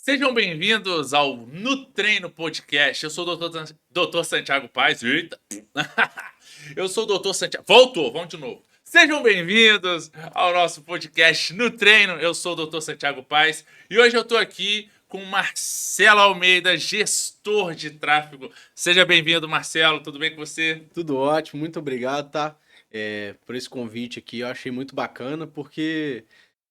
Sejam bem-vindos ao No Treino Podcast. Eu sou o Dr. Santiago Paes. Eita! Eu sou o Dr. Santiago. Voltou, vamos de novo. Sejam bem-vindos ao nosso podcast No Treino. Eu sou o Dr. Santiago Paes e hoje eu estou aqui com o Marcelo Almeida, gestor de tráfego. Seja bem-vindo, Marcelo. Tudo bem com você? Tudo ótimo, muito obrigado, tá? Por esse convite aqui, eu achei muito bacana, porque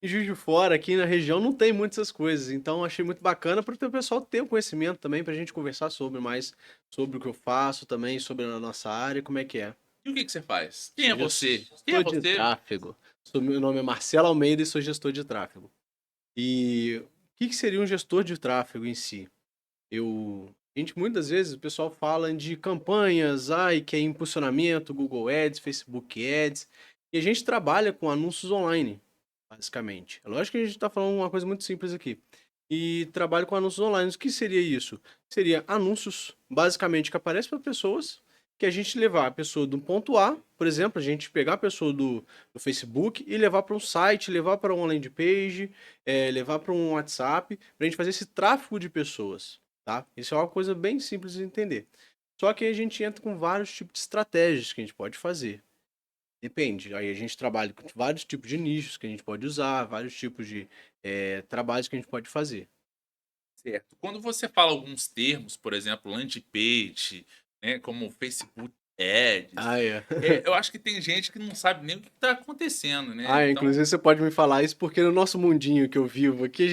em Juiz de Fora, aqui na região, não tem muitas essas coisas, então eu achei muito bacana para o pessoal ter o conhecimento também, para a gente conversar sobre mais, sobre o que eu faço também, sobre a nossa área, como é que é. E o que você faz? Quem é Sou você? Quem é gestor de você? tráfego. Meu nome é Marcelo Almeida e sou gestor de tráfego. E o que seria um gestor de tráfego em si? Muitas vezes o pessoal fala de campanhas, que é impulsionamento, Google Ads, Facebook Ads, e a gente trabalha com anúncios online, basicamente. É lógico que a gente está falando uma coisa muito simples aqui. E trabalho com anúncios online. O que seria isso? Seria anúncios, basicamente, que aparecem para pessoas, que a gente levar a pessoa do ponto A, por exemplo, a gente pegar a pessoa do Facebook e levar para um site, levar para uma landing page, levar para um WhatsApp, para a gente fazer esse tráfego de pessoas. Tá? Isso é uma coisa bem simples de entender. Só que a gente entra com vários tipos de estratégias que a gente pode fazer. Depende. Aí a gente trabalha com vários tipos de nichos que a gente pode usar, vários tipos de trabalhos que a gente pode fazer. Certo. Quando você fala alguns termos, por exemplo, landing page, né, como Facebook Ads, Ah, é. eu acho que tem gente que não sabe nem o que está acontecendo, né? Então, Inclusive você pode me falar isso porque no nosso mundinho que eu vivo aqui,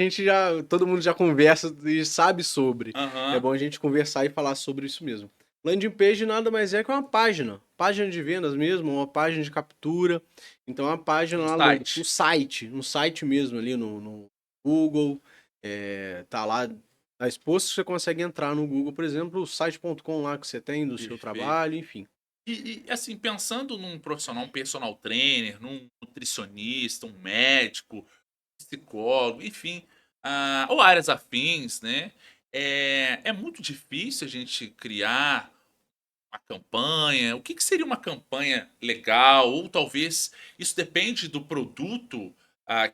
todo mundo já conversa e sabe sobre. É aham, bom a gente conversar e falar sobre isso mesmo. Landing page nada mais é que uma página de vendas mesmo, uma página de captura. Então, é uma página um lá site. um site mesmo ali no Google, tá lá exposto, você consegue entrar no Google, por exemplo, o site.com lá que você tem do seu Perfeito. trabalho, enfim. Assim, pensando num profissional, um personal trainer, num nutricionista, um médico, psicólogo, enfim, ou áreas afins, né? É muito difícil a gente criar uma campanha? O que que seria uma campanha legal? Ou talvez isso depende do produto,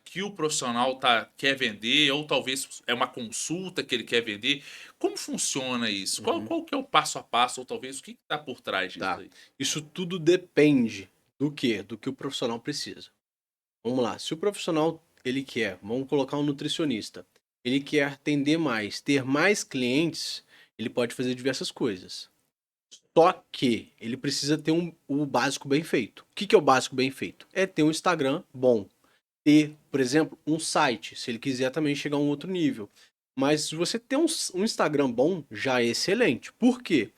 que o profissional quer vender, ou talvez é uma consulta que ele quer vender. Como funciona isso? Qual Uhum. qual que é o passo a passo, ou talvez o que está por trás disso Tá. aí? Isso tudo depende do quê? Do que o profissional precisa. Vamos lá. Se o profissional ele quer, vamos colocar um nutricionista, ele quer atender mais, ter mais clientes, ele pode fazer diversas coisas. Só que ele precisa ter o básico bem feito. O que é o básico bem feito? É ter um Instagram bom. Ter, por exemplo, um site, se ele quiser também chegar a um outro nível. Mas se você ter um Instagram bom, já é excelente. Por quê?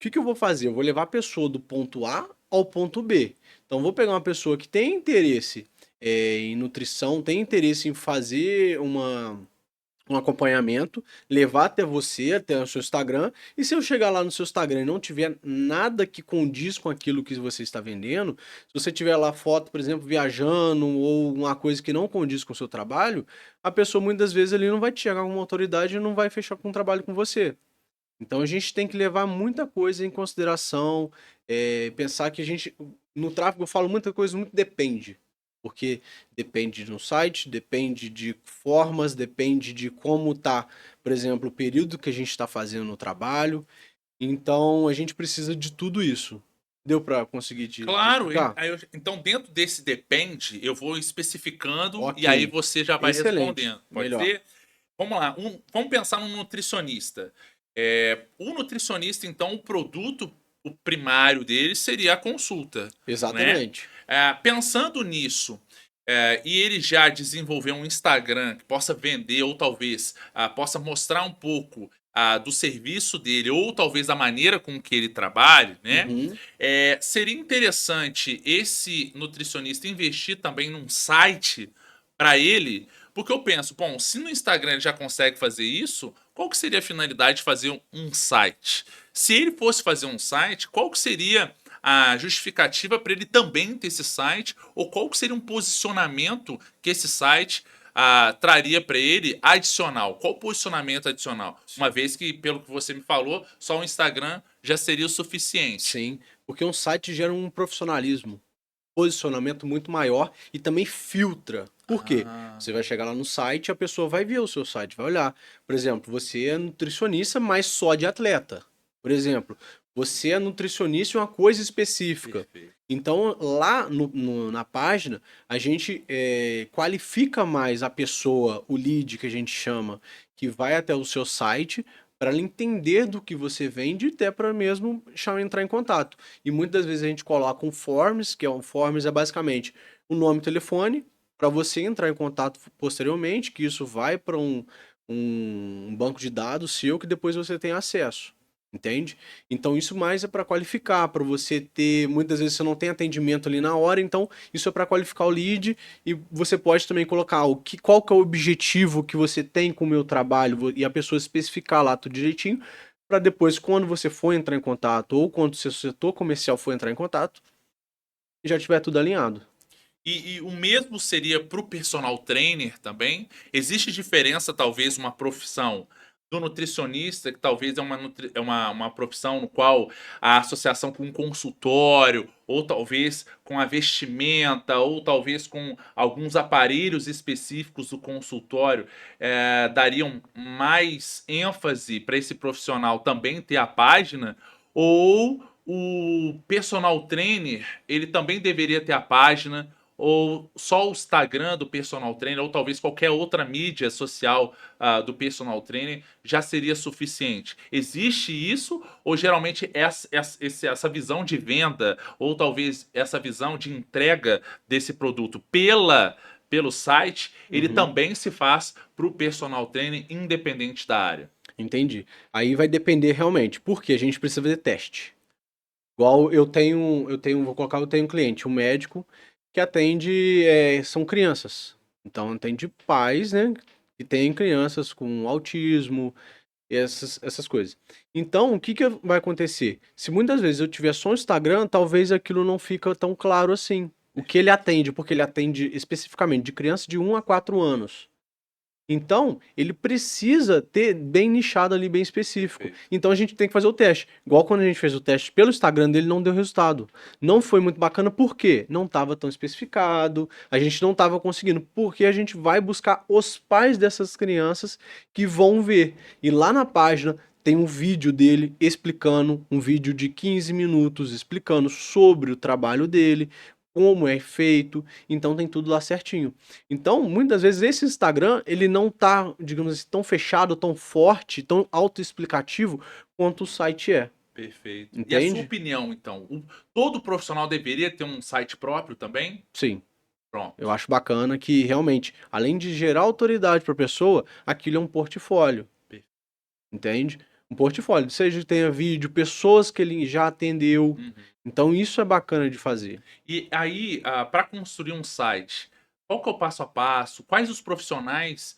O que eu vou fazer? Eu vou levar a pessoa do ponto A ao ponto B. Então, eu vou pegar uma pessoa que tem interesse em nutrição, tem interesse em fazer um acompanhamento, levar até você, até o seu Instagram, e se eu chegar lá no seu Instagram e não tiver nada que condiz com aquilo que você está vendendo, se você tiver lá foto, por exemplo, viajando ou uma coisa que não condiz com o seu trabalho, a pessoa muitas vezes ali não vai te chegar com uma autoridade e não vai fechar com um trabalho com você. Então a gente tem que levar muita coisa em consideração, pensar que no tráfego eu falo muita coisa, muito depende. Porque depende de um site, depende de formas, depende de como tá, por exemplo, o período que a gente está fazendo no trabalho. Então a gente precisa de tudo isso. Deu para conseguir te Claro, explicar? então dentro desse depende, eu vou especificando e aí Ok. você já vai Excelente. respondendo, pode Melhor. ser? Vamos lá, vamos pensar num nutricionista. O nutricionista, então, o produto, o primário dele seria a consulta, né? Exatamente. Pensando nisso, e ele já desenvolver um Instagram que possa vender, ou talvez possa mostrar um pouco do serviço dele, ou talvez da maneira com que ele trabalhe, né? Uhum. Seria interessante esse nutricionista investir também num site para ele, porque eu penso, bom, se no Instagram ele já consegue fazer isso, qual que seria a finalidade de fazer um site? Se ele fosse fazer um site, qual que seria a justificativa para ele também ter esse site? Ou qual que seria um posicionamento que esse site traria para ele adicional? Qual posicionamento adicional? Uma Sim. vez que, pelo que você me falou, só o Instagram já seria o suficiente. Sim, porque um site gera um profissionalismo, posicionamento muito maior e também filtra. Por quê? Ah, Você vai chegar lá no site, a pessoa vai ver o seu site, vai olhar. Por exemplo, você é nutricionista, mas só de atleta. Por exemplo, você é nutricionista em uma coisa específica. perfeito. Então, lá na página, a gente qualifica mais a pessoa, o lead que a gente chama, que vai até o seu site, para ela entender do que você vende e até para mesmo entrar em contato. E muitas vezes a gente coloca um forms, que é um forms é basicamente o nome e telefone, para você entrar em contato posteriormente, que isso vai para um banco de dados seu que depois você tem acesso. Entende? Então isso mais é para qualificar, para você ter, muitas vezes você não tem atendimento ali na hora, então isso é para qualificar o lead e você pode também colocar qual que é o objetivo que você tem com o meu trabalho e a pessoa especificar lá tudo direitinho, para depois quando você for entrar em contato ou quando o seu setor comercial for entrar em contato, já tiver tudo alinhado. E o mesmo seria para o personal trainer também? Existe diferença, talvez, uma profissão do nutricionista, que talvez é uma profissão no qual a associação com um consultório, ou talvez com a vestimenta, ou talvez com alguns aparelhos específicos do consultório, dariam mais ênfase para esse profissional também ter a página? Ou o personal trainer, ele também deveria ter a página? Ou só o Instagram do personal trainer, ou talvez qualquer outra mídia social do personal trainer já seria suficiente? Existe isso? Ou geralmente essa visão de venda, ou talvez essa visão de entrega desse produto pelo site, ele Uhum. também se faz para o personal trainer independente da área? Entendi. Aí vai depender realmente, porque a gente precisa fazer teste. Igual eu tenho um cliente, um médico que atende, são crianças. Então atende pais, né, que têm crianças com autismo, essas coisas. Então, o que que vai acontecer? Se muitas vezes eu tiver só um Instagram, talvez aquilo não fica tão claro assim. O que ele atende, porque ele atende especificamente de criança de 1 a 4 anos. Então, ele precisa ter bem nichado ali, bem específico. Perfeito. Então a gente tem que fazer o teste. Igual quando a gente fez o teste pelo Instagram dele, não deu resultado. Não foi muito bacana, por quê? Não estava tão especificado, a gente não estava conseguindo, porque a gente vai buscar os pais dessas crianças que vão ver. E lá na página tem um vídeo dele explicando, um vídeo de 15 minutos explicando sobre o trabalho dele, como é feito, então tem tudo lá certinho. Então, muitas vezes esse Instagram, ele não tá, digamos assim, tão fechado, tão forte, tão autoexplicativo quanto o site é, Perfeito. E a sua entende? opinião, então? Todo profissional deveria ter um site próprio também? Sim, eu Pronto. acho bacana que realmente, além de gerar autoridade para a pessoa, aquilo é um portfólio, entende? Um portfólio, seja que tenha vídeo, pessoas que ele já atendeu. Uhum. Então isso é bacana de fazer. E aí, para construir um site, qual que é o passo a passo? Quais os profissionais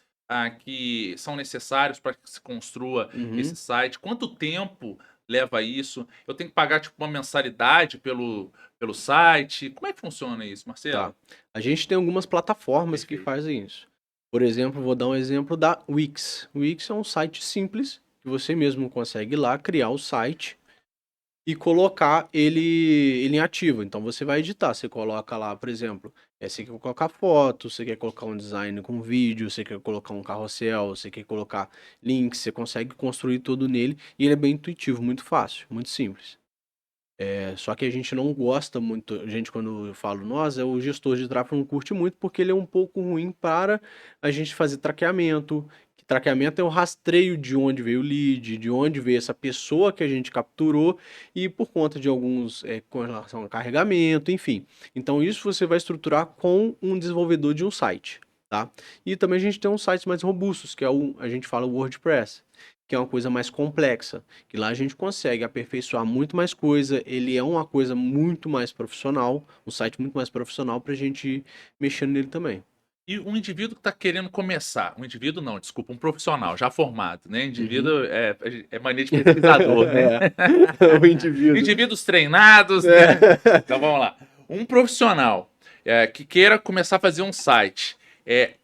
que são necessários para que se construa esse Uhum. site? Quanto tempo leva isso? Eu tenho que pagar tipo uma mensalidade pelo site? Como é que funciona isso, Tá. Marcelo? A gente tem algumas plataformas que Perfeito. fazem isso. Por exemplo, vou dar um exemplo da Wix. O Wix é um site simples que você mesmo consegue ir lá criar o site e colocar ele em ativo. Então você vai editar, você coloca lá, por exemplo, você quer colocar foto, você quer colocar um design com vídeo, você quer colocar um carrossel, você quer colocar links, você consegue construir tudo nele e ele é bem intuitivo, muito fácil, muito simples. Só que a gente não gosta muito, a gente quando eu falo nós, o gestor de tráfego não curte muito porque ele é um pouco ruim para a gente fazer traqueamento. Que traqueamento é o rastreio de onde veio o lead, de onde veio essa pessoa que a gente capturou e por conta de alguns, com relação a carregamento, enfim. Então isso você vai estruturar com um desenvolvedor de um site, tá? E também a gente tem uns sites mais robustos, que é a gente fala o WordPress, que é uma coisa mais complexa, que lá a gente consegue aperfeiçoar muito mais coisa, ele é uma coisa muito mais profissional, um site muito mais profissional para a gente ir mexendo nele também. E um indivíduo que está querendo começar, um indivíduo não, desculpa, um profissional já formado, né? Uhum. Indivíduo é mania de pesquisador, né? O indivíduo. Indivíduos treinados, né? É. Então vamos lá. Um profissional que queira começar a fazer um site,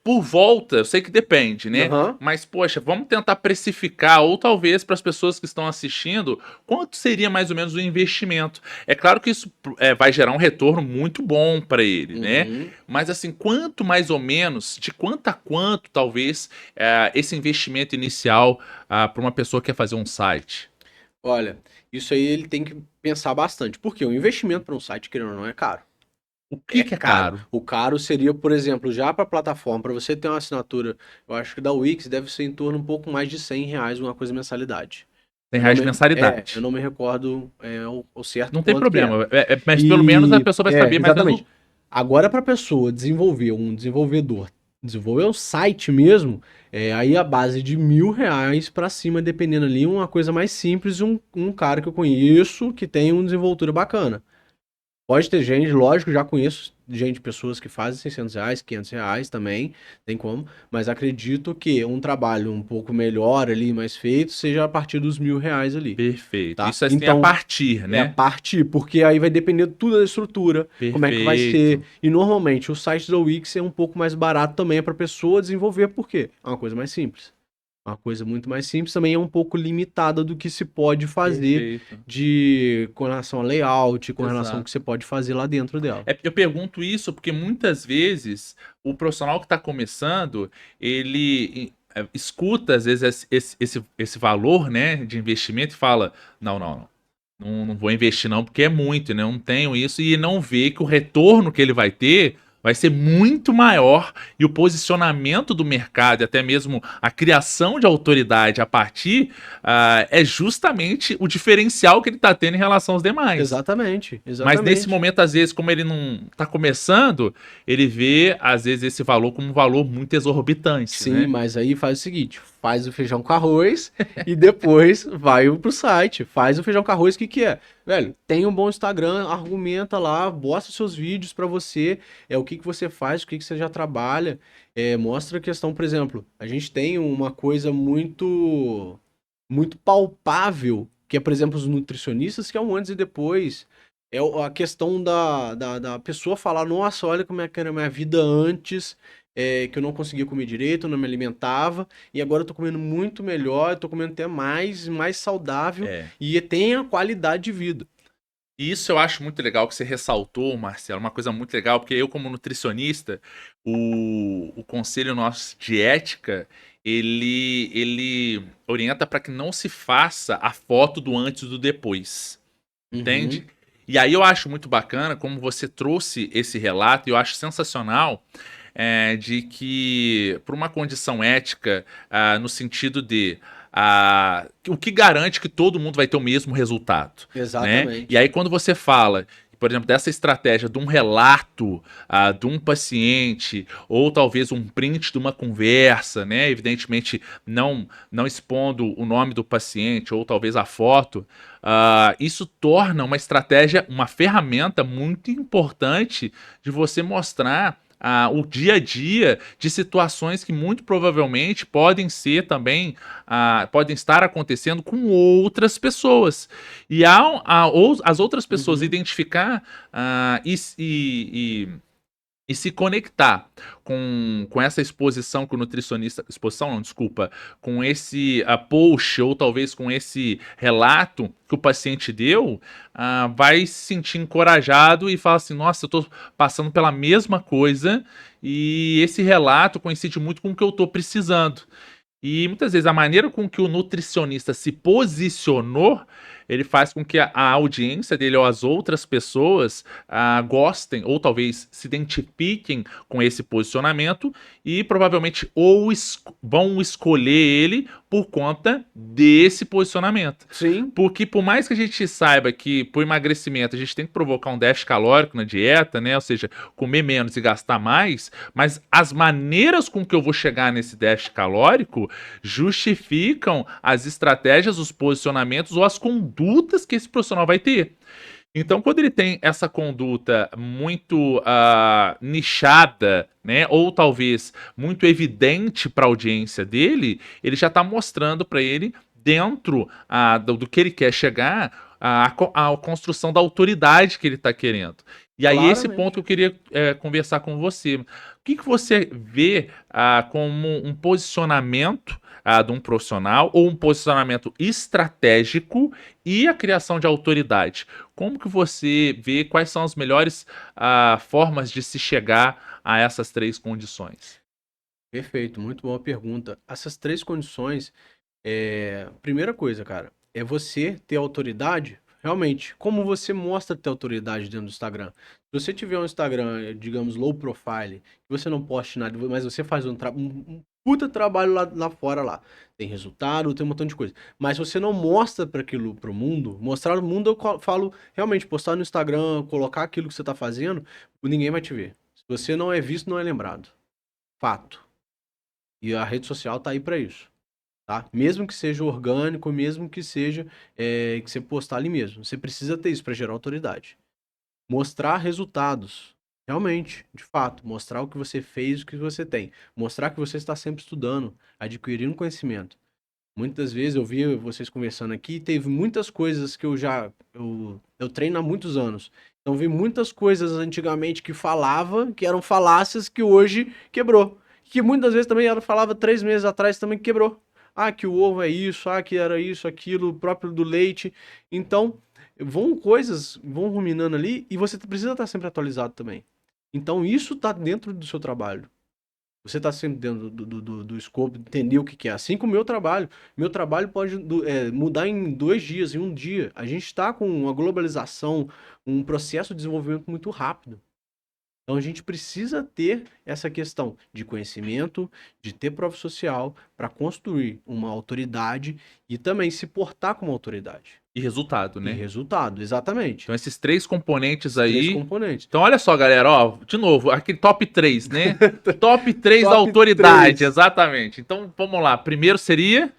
por volta, eu sei que depende, né? Aham. Mas, poxa, vamos tentar precificar, ou talvez para as pessoas que estão assistindo, quanto seria mais ou menos o investimento. É claro que isso vai gerar um retorno muito bom para ele, né? Uhum. Mas, assim, quanto mais ou menos, de quanto a quanto, talvez, esse investimento inicial para uma pessoa que quer fazer um site? Olha, isso aí ele tem que pensar bastante, porque o investimento para um site, querendo ou não, é caro. O que É que é caro. caro? O caro seria, por exemplo, já para a plataforma, para você ter uma assinatura, eu acho que da Wix deve ser em torno um pouco mais de R$ 100, uma coisa mensalidade. Tem reais de Eu mensalidade. não me recordo o certo Não tem quanto que é. problema, mas pelo menos a E pessoa vai saber mais ou menos exatamente. Agora, para a pessoa desenvolver, um desenvolvedor, desenvolver um site mesmo, aí a base de R$ 1.000 para cima, dependendo ali, uma coisa mais simples, um cara que eu conheço que tem uma desenvoltura bacana. Pode ter gente, lógico, já conheço gente, pessoas que fazem R$ 600, R$ 500 também, tem como, mas acredito que um trabalho um pouco melhor ali, mais feito, seja a partir dos R$ 1.000 ali, perfeito. tá? Isso assim a Então, partir, é a né? partir, porque aí vai depender tudo da estrutura, como é que vai ser, Perfeito. e normalmente o site da Wix é um pouco mais barato também para a pessoa desenvolver, porque é uma coisa mais simples. Uma coisa muito mais simples, também é um pouco limitada do que se pode fazer Perfeito. com relação a layout, com relação ao que Exato. você pode fazer lá dentro dela. Eu pergunto isso porque muitas vezes o profissional que está começando, ele escuta às vezes esse valor, né, de investimento e fala, não vou investir não, porque é muito, né? Eu não tenho isso, e não vê que o retorno que ele vai ter vai ser muito maior, e o posicionamento do mercado e até mesmo a criação de autoridade a partir é justamente o diferencial que ele está tendo em relação aos demais. Exatamente, Mas nesse exatamente. momento, às vezes, como ele não está começando, ele vê, às vezes, esse valor como um valor muito exorbitante, Sim, né? mas aí faz o seguinte, faz o feijão com arroz e depois vai pro site, faz o feijão com arroz, o que que é? Velho, tem um bom Instagram, argumenta lá, mostra seus vídeos pra você, o que que você faz, o que que você já trabalha, mostra a questão, por exemplo, a gente tem uma coisa muito palpável, que é, por exemplo, os nutricionistas, que é um antes e depois. A questão da pessoa falar, nossa, olha como é que era a minha vida antes, que eu não conseguia comer direito, eu não me alimentava, e agora eu tô comendo muito melhor, eu tô comendo até mais saudável, É. e tem a qualidade de vida. E isso eu acho muito legal que você ressaltou, Marcelo, uma coisa muito legal, porque eu, como nutricionista, o conselho nosso de ética, ele orienta para que não se faça a foto do antes e do depois. Uhum, Entende? E aí eu acho muito bacana como você trouxe esse relato, e eu acho sensacional de que, por uma condição ética, no sentido de o que garante que todo mundo vai ter o mesmo resultado, né? E exatamente. aí quando você fala, por exemplo, dessa estratégia de um relato de um paciente, ou talvez um print de uma conversa, né? Evidentemente não expondo o nome do paciente, ou talvez a foto, isso torna uma estratégia, uma ferramenta muito importante de você mostrar o dia a dia de situações que muito provavelmente podem ser também, podem estar acontecendo com outras pessoas. E as outras pessoas Uhum, identificar e se conectar com essa exposição que o nutricionista. Exposição, não, desculpa. Com esse post, ou talvez com esse relato que o paciente deu, vai se sentir encorajado e falar assim: nossa, eu tô passando pela mesma coisa, e esse relato coincide muito com o que eu tô precisando. E muitas vezes a maneira com que o nutricionista se posicionou, ele faz com que a audiência dele ou as outras pessoas gostem ou talvez se identifiquem com esse posicionamento, e provavelmente vão escolher ele por conta desse posicionamento. sim, Porque por mais que a gente saiba que por emagrecimento a gente tem que provocar um déficit calórico na dieta, né? Ou seja, comer menos e gastar mais, mas as maneiras com que eu vou chegar nesse déficit calórico justificam as estratégias, os posicionamentos ou as condutas que esse profissional vai ter. Então, quando ele tem essa conduta muito nichada, né, ou talvez muito evidente para a audiência dele, ele já está mostrando para ele, dentro do que ele quer chegar, a construção da autoridade que ele está querendo. E aí, esse ponto que eu queria conversar com você. O que você vê como um posicionamento de um profissional ou um posicionamento estratégico e a criação de autoridade? Como que você vê quais são as melhores formas de se chegar a essas três condições? Perfeito, muito boa pergunta. Essas três condições, primeira coisa, cara, é você ter autoridade. Realmente, como você mostra ter autoridade dentro do Instagram? Se você tiver um Instagram, digamos, low profile, que você não poste nada, mas você faz um puta trabalho lá fora lá. Tem resultado, tem um montão de coisa. Mas você não mostra para aquilo pro mundo, mostrar no mundo, eu falo, realmente, postar no Instagram, colocar aquilo que você tá fazendo, ninguém vai te ver. Se você não é visto, não é lembrado. Fato. E a rede social tá aí para isso, tá? Mesmo que seja orgânico, mesmo que seja que você postar ali mesmo. Você precisa ter isso para gerar autoridade. Mostrar resultados. Realmente, de fato. Mostrar o que você fez, o que você tem. Mostrar que você está sempre estudando, adquirindo conhecimento. Muitas vezes eu vi vocês conversando aqui, teve muitas coisas que eu treino há muitos anos. Então vi muitas coisas antigamente que falava, que eram falácias, que hoje quebrou. Que muitas vezes também ela falava 3 meses atrás também quebrou. Ah, que o ovo é isso, que era isso, aquilo, o próprio do leite. Então, vão ruminando ali e você precisa estar sempre atualizado também. Então, isso está dentro do seu trabalho. Você está sempre dentro do escopo, entender o que é. Assim como o meu trabalho. Meu trabalho pode mudar em 2 dias, em um dia. A gente está com uma globalização, um processo de desenvolvimento muito rápido. Então a gente precisa ter essa questão de conhecimento, de ter prova social para construir uma autoridade e também se portar como autoridade. E resultado, E né? resultado, exatamente. Então, esses três componentes Esses três aí. componentes. Então, olha só, galera, ó, de novo, aquele top 3, né? Top 3 da Top autoridade, 3. exatamente. Então, vamos lá. Primeiro seria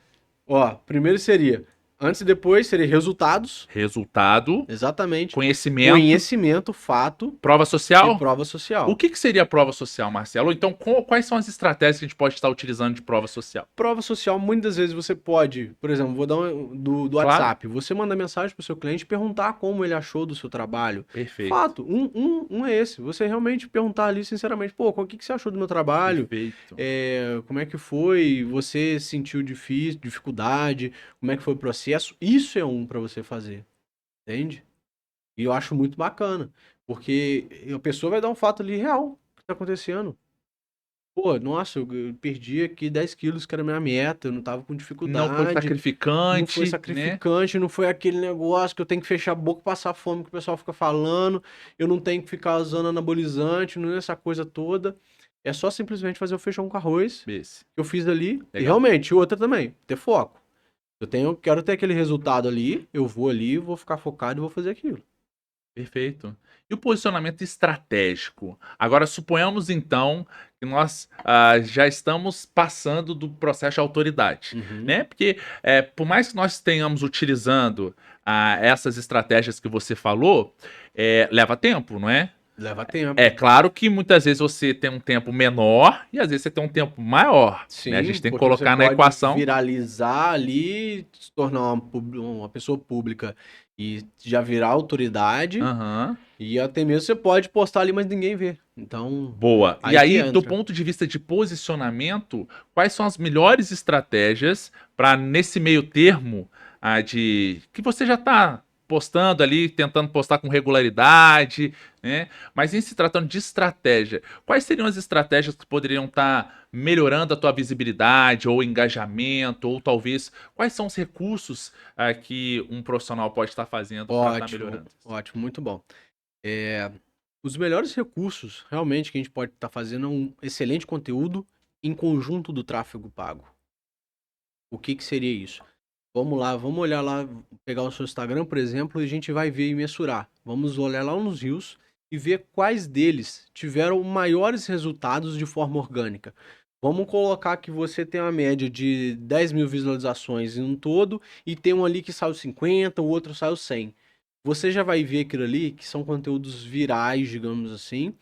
Ó, primeiro seria, antes e depois seria resultados, resultado, exatamente, conhecimento, conhecimento, fato prova e social. prova O social. que seria a prova social, Marcelo? Ou então, quais são as estratégias que a gente pode estar utilizando de prova social? Prova social, muitas vezes você pode, por exemplo, vou dar do Claro. WhatsApp, você manda mensagem para o seu cliente, perguntar como ele achou do seu trabalho. Perfeito. Fato, um é esse, você realmente perguntar ali sinceramente, pô, o que você achou do meu trabalho? Perfeito. Como é que foi? Você sentiu dificuldade? Como é que foi o processo? Isso é para você fazer, entende? E eu acho muito bacana, porque a pessoa vai dar um fato ali real que tá acontecendo. Pô, nossa, eu perdi aqui 10 quilos, que era a minha meta, eu não tava com Não foi dificuldade, não foi sacrificante, né? sacrificante, não foi aquele negócio que eu tenho que fechar a boca e passar fome que o pessoal fica falando, eu não tenho que ficar usando anabolizante, não é essa coisa toda. É só simplesmente fazer o feijão com arroz Esse. que eu fiz ali. E Legal. realmente, outra também, ter foco. Quero ter aquele resultado ali, eu vou ali, vou ficar focado e vou fazer aquilo. Perfeito. E o posicionamento estratégico? Agora, suponhamos então que nós já estamos passando do processo de autoridade, Uhum. né? Porque por mais que nós tenhamos utilizando essas estratégias que você falou, leva tempo, não é? Leva É tempo. claro que muitas vezes você tem um tempo menor e às vezes você tem um tempo maior, né? A Sim, gente tem que porque você colocar na pode equação. viralizar ali, se tornar uma pessoa pública e já virar autoridade, Aham. e até mesmo você pode postar ali, mas ninguém vê. Então, Boa. E aí que aí, do entra. ponto de vista de posicionamento, quais são as melhores estratégias para nesse meio termo de que você já está postando ali, tentando postar com regularidade, né? Mas em se tratando de estratégia, quais seriam as estratégias que poderiam estar melhorando a tua visibilidade ou engajamento, ou talvez quais são os recursos que um profissional pode estar fazendo para estar Ótimo, melhorando? ótimo, muito bom. É, os melhores recursos, realmente, que a gente pode estar fazendo é um excelente conteúdo em conjunto do tráfego pago. O que que seria isso? Vamos lá, vamos olhar lá, pegar o seu Instagram, por exemplo, e a gente vai ver e mensurar. Vamos olhar lá nos rios e ver quais deles tiveram maiores resultados de forma orgânica. Vamos colocar que você tem uma média de 10 mil visualizações em um todo e tem um ali que saiu 50, o outro saiu 100. Você já vai ver aquilo ali que são conteúdos virais, digamos assim,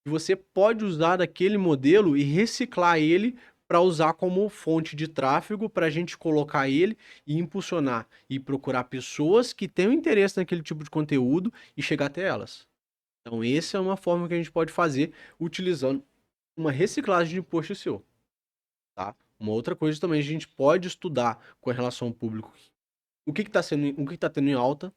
e você pode usar aquele modelo e reciclar ele para usar como fonte de tráfego para a gente colocar ele e impulsionar e procurar pessoas que tenham interesse naquele tipo de conteúdo e chegar até elas. Então, essa é uma forma que a gente pode fazer utilizando uma reciclagem de post seu, tá? Uma outra coisa também a gente pode estudar com relação ao público. O que está tendo em alta,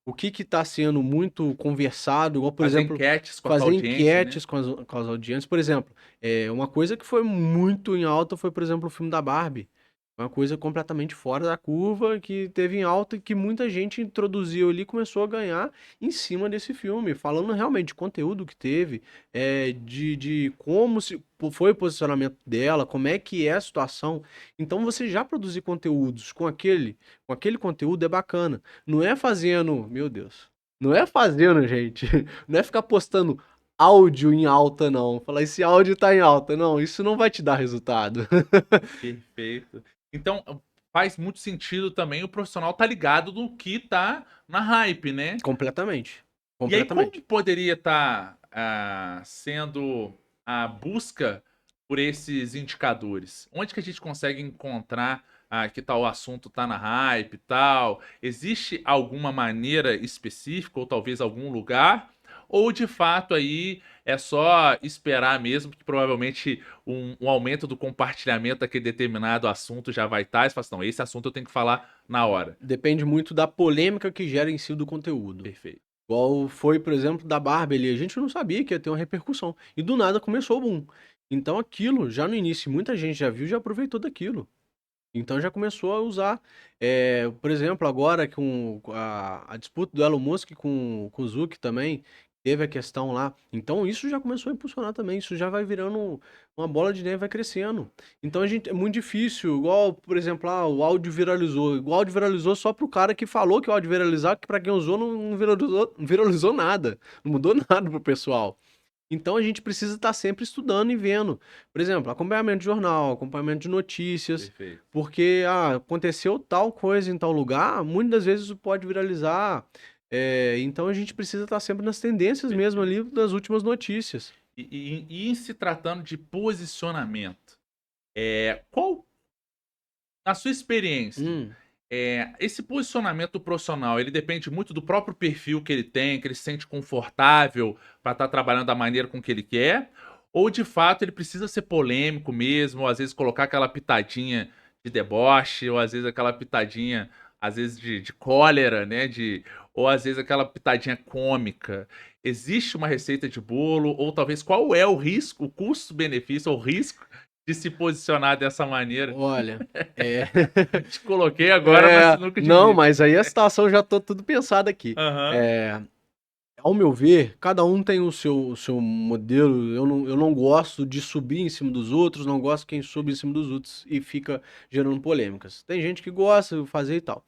o que está sendo muito conversado, igual, por Fazer exemplo, enquetes com a tua fazer audiência, né? enquetes com as audiências. Por exemplo, uma coisa que foi muito em alta foi, por exemplo, o filme da Barbie. Uma coisa completamente fora da curva, que teve em alta e que muita gente introduziu ali e começou a ganhar em cima desse filme. Falando realmente de conteúdo que teve, de como foi o posicionamento dela, como é que é a situação. Então você já produzir conteúdos com aquele conteúdo é bacana. Não é fazendo, meu Deus, não é fazendo, gente, não é ficar postando áudio em alta, não. Falar, esse áudio tá em alta. Não, isso não vai te dar resultado. Perfeito. Então, faz muito sentido também o profissional estar ligado no que tá na hype, né? Completamente. E aí, como Completamente. poderia estar sendo a busca por esses indicadores? Onde que a gente consegue encontrar que tal assunto está na hype e tal? Existe alguma maneira específica ou talvez algum lugar? Ou de fato aí é só esperar mesmo que provavelmente um aumento do compartilhamento daquele determinado assunto já vai estar, e você fala assim, não, esse assunto eu tenho que falar na hora. Depende muito da polêmica que gera em si do conteúdo. Perfeito. Igual foi, por exemplo, da Barbie ali. A gente não sabia que ia ter uma repercussão. E do nada começou o boom. Então aquilo, já no início, muita gente já viu e já aproveitou daquilo. Então já começou a usar. Por exemplo, agora com a disputa do Elon Musk com o Zuck também, teve a questão lá. Então isso já começou a impulsionar também. Isso já vai virando uma bola de neve, vai crescendo. Então a gente é muito difícil. Igual, por exemplo, o áudio viralizou. O áudio viralizou só pro cara que falou que o áudio viralizar, que pra quem usou não viralizou, não viralizou nada. Não mudou nada pro pessoal. Então a gente precisa estar sempre estudando e vendo. Por exemplo, acompanhamento de jornal, acompanhamento de notícias, Perfeito. porque aconteceu tal coisa em tal lugar, muitas das vezes isso pode viralizar. Então a gente precisa estar sempre nas tendências mesmo ali das últimas notícias. E em se tratando de posicionamento, qual, na sua experiência, Hum, esse posicionamento profissional, ele depende muito do próprio perfil que ele tem, que ele se sente confortável para estar trabalhando da maneira com que ele quer, ou de fato ele precisa ser polêmico mesmo, ou às vezes colocar aquela pitadinha de deboche, ou às vezes aquela pitadinha, às vezes de cólera, né? Ou às vezes aquela pitadinha cômica. Existe uma receita de bolo, ou talvez qual é o risco, o custo-benefício, ou o risco de se posicionar dessa maneira? olha, Te coloquei agora na sinuca de não, bico. mas aí a situação já tô tudo pensado aqui. Aham. Ao meu ver, cada um tem o seu modelo. Eu não gosto de subir em cima dos outros, não gosto de quem sobe em cima dos outros e fica gerando polêmicas. Tem gente que gosta de fazer e tal.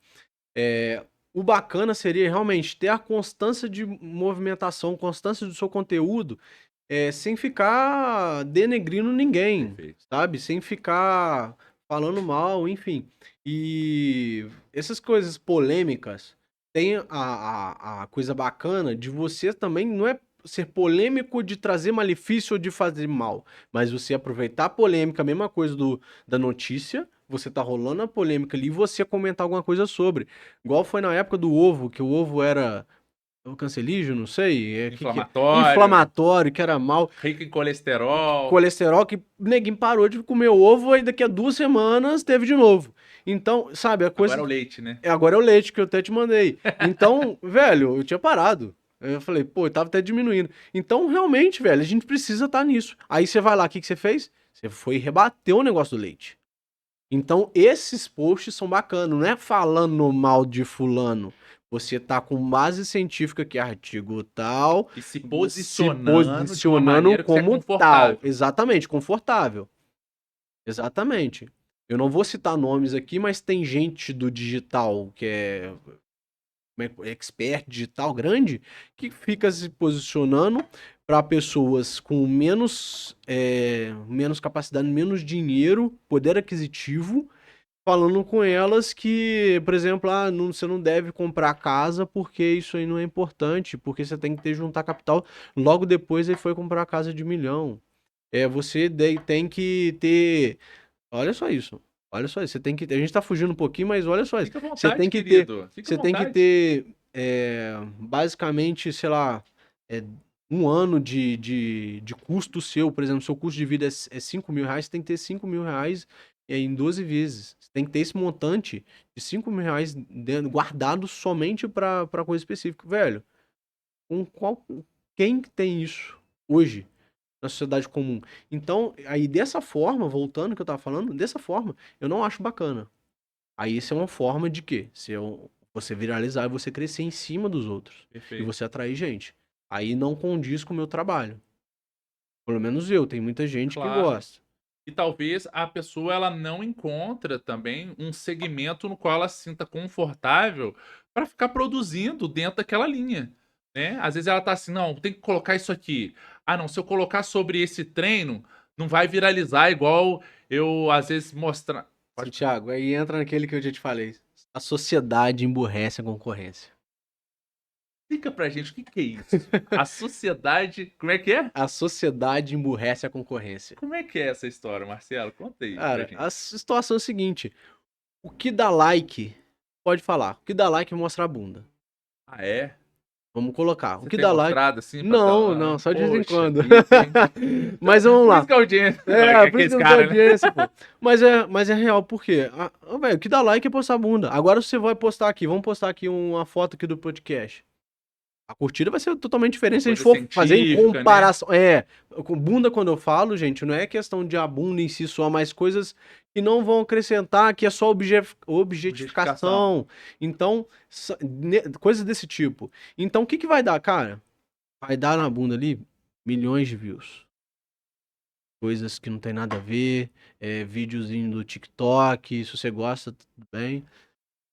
O bacana seria realmente ter a constância de movimentação, constância do seu conteúdo, sem ficar denegrindo ninguém, Perfeito. sabe? Sem ficar falando mal, enfim. E essas coisas polêmicas tem a coisa bacana de você também não é ser polêmico de trazer malefício ou de fazer mal, mas você aproveitar a polêmica, a mesma coisa da notícia, você tá rolando a polêmica ali e você comentar alguma coisa sobre. Igual foi na época do ovo, que o ovo era o cancerígeno, não sei, Inflamatório, inflamatório, que era mal, rico em colesterol. colesterol, que neguinho parou de comer ovo e daqui a 2 semanas teve de novo. Então, sabe, a Agora coisa. é o leite, né? Agora é o leite que eu até te mandei. Então, velho, eu tinha parado. Eu falei, pô, eu tava até diminuindo. Então, realmente, velho, a gente precisa estar nisso. Aí você vai lá, o que você fez? Você foi rebater o negócio do leite. Então, esses posts são bacanas, não é falando mal de fulano. Você tá com base científica que é artigo tal, E se se posicionando de uma posicionando maneira que você é como tal. confortável. Exatamente, confortável. Exatamente. Eu não vou citar nomes aqui, mas tem gente do digital que é expert digital grande que fica se posicionando para pessoas com menos capacidade, menos dinheiro, poder aquisitivo, falando com elas que, por exemplo, você não deve comprar casa porque isso aí não é importante, porque você tem que ter juntar capital. Logo depois ele foi comprar a casa de 1 milhão. tem que ter. Olha só isso. Olha só isso. Você tem que. A gente tá fugindo um pouquinho, mas olha só isso. Fica à Você vontade, tem que ter. querido. Fica à Você tem que vontade. ter. Basicamente, sei lá. é, um ano de custo seu. Por exemplo, seu custo de vida é 5 mil reais. Você tem que ter 5 mil reais em 12 vezes. Você tem que ter esse montante de 5 mil reais guardado somente pra coisa específica. Velho, quem que tem isso hoje? Na sociedade comum. Então, aí dessa forma, voltando ao que eu tava falando, dessa forma, eu não acho bacana. Aí isso é uma forma de quê? Você viralizar e você crescer em cima dos outros. E Perfeito. você atrair gente. Aí não condiz com o meu trabalho. Pelo menos eu, tem muita gente que Claro. gosta. E talvez a pessoa ela não encontra também um segmento no qual ela se sinta confortável para ficar produzindo dentro daquela linha, né. Às vezes ela tá assim: "Não, tem que colocar isso aqui. Ah não, se eu colocar sobre esse treino, não vai viralizar igual eu às vezes mostrar". Sim, Pode falar. Thiago, aí entra naquele que eu já te falei. A sociedade emburrece a concorrência. Explica pra gente o que que é isso? A sociedade como é que é? A sociedade emburrece a concorrência. Como é que é essa história, Marcelo? Conta aí pra Cara, a gente. situação é a seguinte: o que dá like, pode falar, o que dá like mostra a bunda. Ah é? Vamos colocar. O Você que tem dá like. mostrado assim pra Não, tela não, só de vez em poxa quando. vida, hein. Mas vamos Por isso lá. que a audiência que Por isso que esse eu não tenho cara, né. audiência, pô. Mas é real, por quê? Velho, o que dá like é postar a bunda. Agora você vai postar aqui, vamos postar aqui uma foto aqui do podcast. A curtida vai ser totalmente Uma diferente se a gente coisa for fazer em científica, né. comparação. Com bunda quando eu falo, gente, não é questão de a bunda em si só, mas coisas que não vão acrescentar, que é só Objetificação. objetificação. Então, coisas desse tipo. Então, o que que vai dar, cara? Vai dar na bunda ali milhões de views. Coisas que não tem nada a ver, videozinho do TikTok, se você gosta, tudo bem.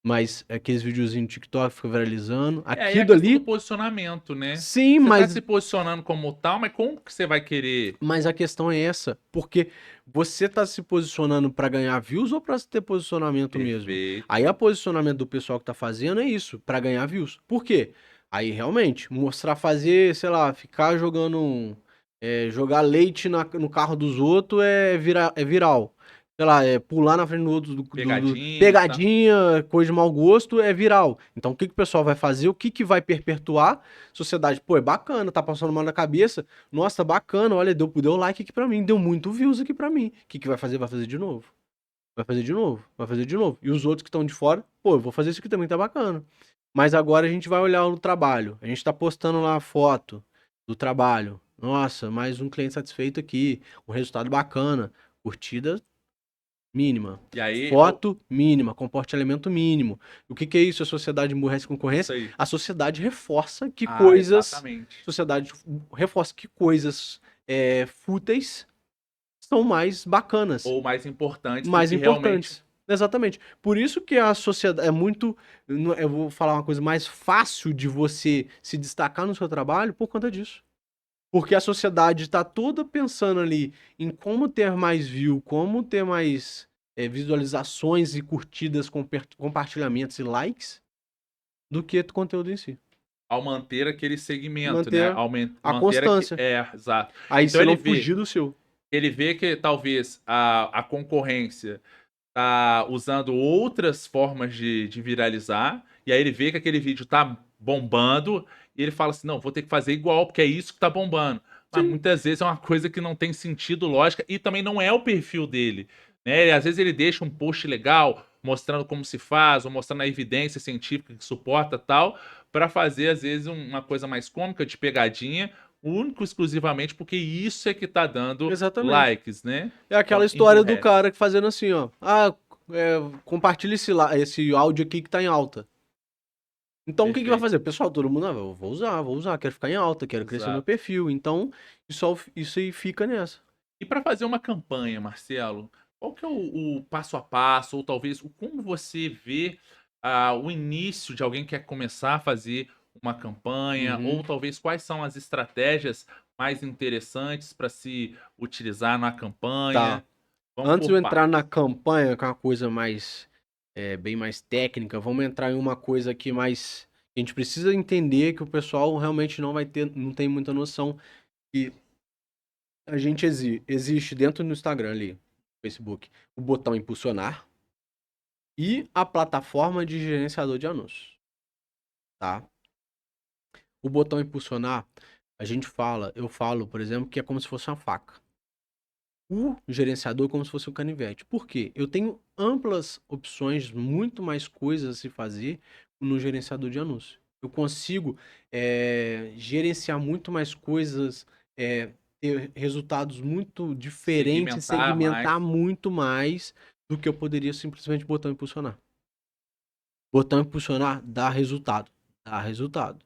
Mas aqueles videozinhos do TikTok fica viralizando. É, aí é a Aquilo questão do ali, posicionamento, né. sim, Você tá mas se posicionando como tal, mas como que você vai querer Mas a questão é essa, porque você tá se posicionando pra ganhar views ou pra ter posicionamento mesmo? Aí perfeito. a posicionamento do pessoal que tá fazendo é isso, pra ganhar views. Por quê? Aí realmente, mostrar, fazer, sei lá, ficar jogar leite no carro dos outros é viral. Sei lá, pular na frente do outro, Pegadinha, tá. pegadinha, coisa de mau gosto é viral. Então o que que o pessoal vai fazer? O que que vai perpetuar? Sociedade, pô, é bacana, tá passando mal na cabeça. Nossa, bacana, olha, deu like aqui pra mim, deu muito views aqui pra mim. O que que vai fazer? Vai fazer de novo. Vai fazer de novo, vai fazer de novo. E os outros que estão de fora, pô, eu vou fazer isso aqui também, tá bacana. Mas agora a gente vai olhar o trabalho. A gente tá postando lá a foto do trabalho. Nossa, mais um cliente satisfeito aqui, um resultado bacana. Curtida mínima. E aí o Foto mínima, compartilhamento mínimo. O que que é isso? A sociedade emburrece a isso concorrência? aí. A sociedade reforça que Ah, coisas. exatamente. Sociedade reforça que coisas fúteis são mais bacanas, Ou mais importantes do mais que realmente importantes. Exatamente. Por isso que a sociedade é muito. Eu vou falar uma coisa mais fácil de você se destacar no seu trabalho por conta disso. Porque a sociedade está toda pensando ali em como ter mais view, como ter mais visualizações e curtidas, compartilhamentos e likes, do que o conteúdo em si. ao manter aquele segmento, né, Manter a manter aqui constância. exato. Aí Então você não fugir do seu. ele vê que talvez a concorrência tá usando outras formas de viralizar, e aí ele vê que aquele vídeo tá bombando, e ele fala assim: "Não, vou ter que fazer igual, porque é isso que tá bombando". Mas Sim, muitas vezes é uma coisa que não tem sentido, lógica, e também não é o perfil dele, né. Às vezes ele deixa um post legal, mostrando como se faz, ou mostrando a evidência científica que suporta tal, pra fazer às vezes uma coisa mais cômica, de pegadinha, único exclusivamente porque isso é que tá dando exatamente. likes, né. É aquela Então história do emburrece. cara que fazendo assim, ó. Compartilha esse áudio aqui que tá em alta. Então o que que vai Perfeito. fazer? Pessoal, todo mundo, eu vou usar, quero ficar em alta, quero crescer meu Exato. perfil. Então, isso aí fica nessa. E para fazer uma campanha, Marcelo, qual que é o passo a passo, ou talvez o como você vê, o início de alguém que quer começar a fazer uma campanha, ou Uhum. talvez quais são as estratégias mais interessantes para se utilizar na Tá. campanha? Vamos Antes de por eu entrar partes. na campanha, com uma coisa bem mais técnica, vamos entrar em uma coisa aqui mais. A gente precisa entender que o pessoal realmente não tem muita noção. A gente existe dentro do Instagram ali, Facebook, o botão impulsionar e a plataforma de gerenciador de anúncios, tá? O botão impulsionar, eu falo, por exemplo, que é como se fosse uma faca. O gerenciador é como se fosse um canivete. Por quê? Eu tenho amplas opções, muito mais coisas a se fazer no gerenciador de anúncios. Eu consigo gerenciar muito mais coisas, ter resultados muito diferentes, Segmentar segmentar mais. muito mais do que eu poderia simplesmente botão impulsionar. Botão impulsionar dá resultado. Dá resultado.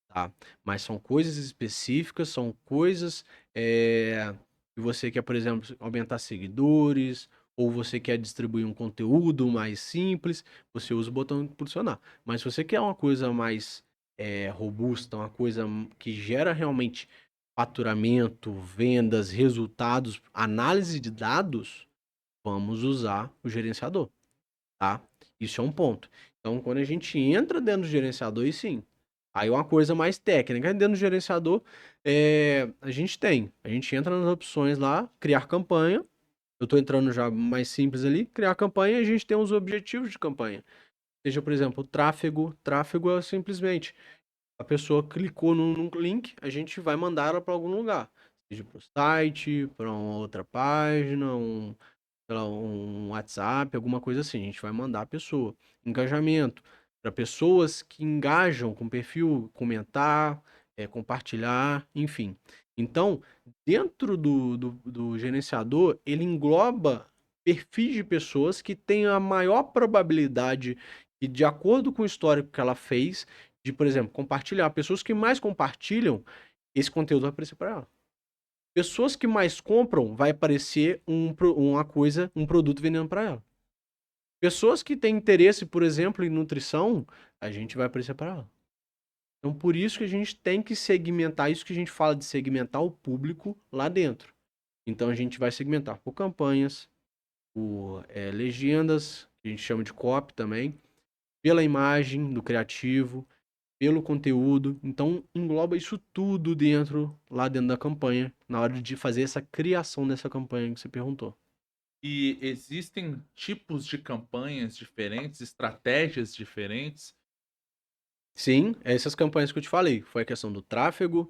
Tá? Mas são coisas específicas, são coisas que você quer, por exemplo, aumentar seguidores, ou você quer distribuir um conteúdo mais simples, você usa o botão impulsionar. Mas se você quer uma coisa mais robusta, uma coisa que gera realmente faturamento, vendas, resultados, análise de dados, vamos usar o gerenciador, tá? Isso é um ponto. Então, quando a gente entra dentro do gerenciador, aí sim. Aí é uma coisa mais técnica. Dentro do gerenciador, a gente entra nas opções lá, criar campanha. Eu estou entrando já mais simples ali, criar campanha e a gente tem os objetivos de campanha. Seja, por exemplo, o tráfego. Tráfego é simplesmente a pessoa clicou num link, a gente vai mandar ela para algum lugar. Seja para o site, para uma outra página, sei lá, um WhatsApp, alguma coisa assim. A gente vai mandar a pessoa. Engajamento. Para pessoas que engajam com o perfil, comentar, compartilhar, enfim. Então, dentro do gerenciador, ele engloba perfis de pessoas que têm a maior probabilidade e de acordo com o histórico que ela fez, de, por exemplo, compartilhar. Pessoas que mais compartilham, esse conteúdo vai aparecer para ela. Pessoas que mais compram, vai aparecer uma coisa, um produto vendendo para ela. Pessoas que têm interesse, por exemplo, em nutrição, a gente vai aparecer para ela. Então, por isso que a gente tem que segmentar, isso que a gente fala de segmentar o público lá dentro. Então, a gente vai segmentar por campanhas, por legendas, que a gente chama de copy também, pela imagem do criativo, pelo conteúdo. Então, engloba isso tudo lá dentro da campanha, na hora de fazer essa criação dessa campanha que você perguntou. E existem tipos de campanhas diferentes, estratégias diferentes. Sim, essas campanhas que eu te falei, foi a questão do tráfego,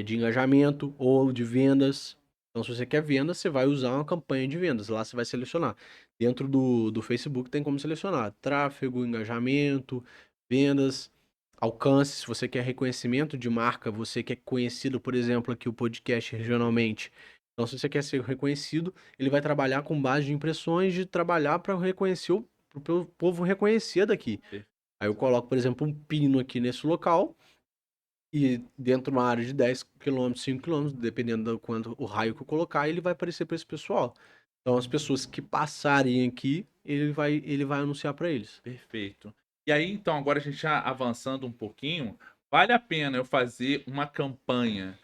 de engajamento ou de vendas. Então, se você quer vendas, você vai usar uma campanha de vendas. Lá você vai selecionar. Dentro do Facebook tem como selecionar tráfego, engajamento, vendas, alcance. Se você quer reconhecimento de marca, você quer conhecido, por exemplo, aqui o podcast regionalmente. Então, se você quer ser reconhecido, ele vai trabalhar com base de impressões, de trabalhar para reconhecer para o povo reconhecer daqui. Aí eu coloco, por exemplo, um pino aqui nesse local e dentro de uma área de 10 km, 5 km, dependendo do quanto o raio que eu colocar, ele vai aparecer para esse pessoal. Então as pessoas que passarem aqui, ele vai anunciar para eles. Perfeito. E aí, então, agora a gente já avançando um pouquinho, vale a pena eu fazer uma campanha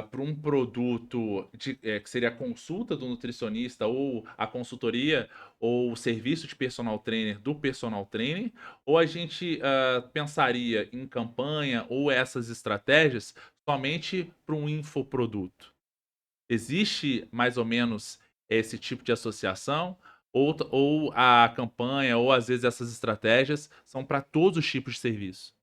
para um produto que seria a consulta do nutricionista, ou a consultoria, ou o serviço de personal trainer do personal trainer, ou a gente pensaria em campanha ou essas estratégias somente para um infoproduto? Existe mais ou menos esse tipo de associação? Ou a campanha, ou às vezes essas estratégias são para todos os tipos de serviço?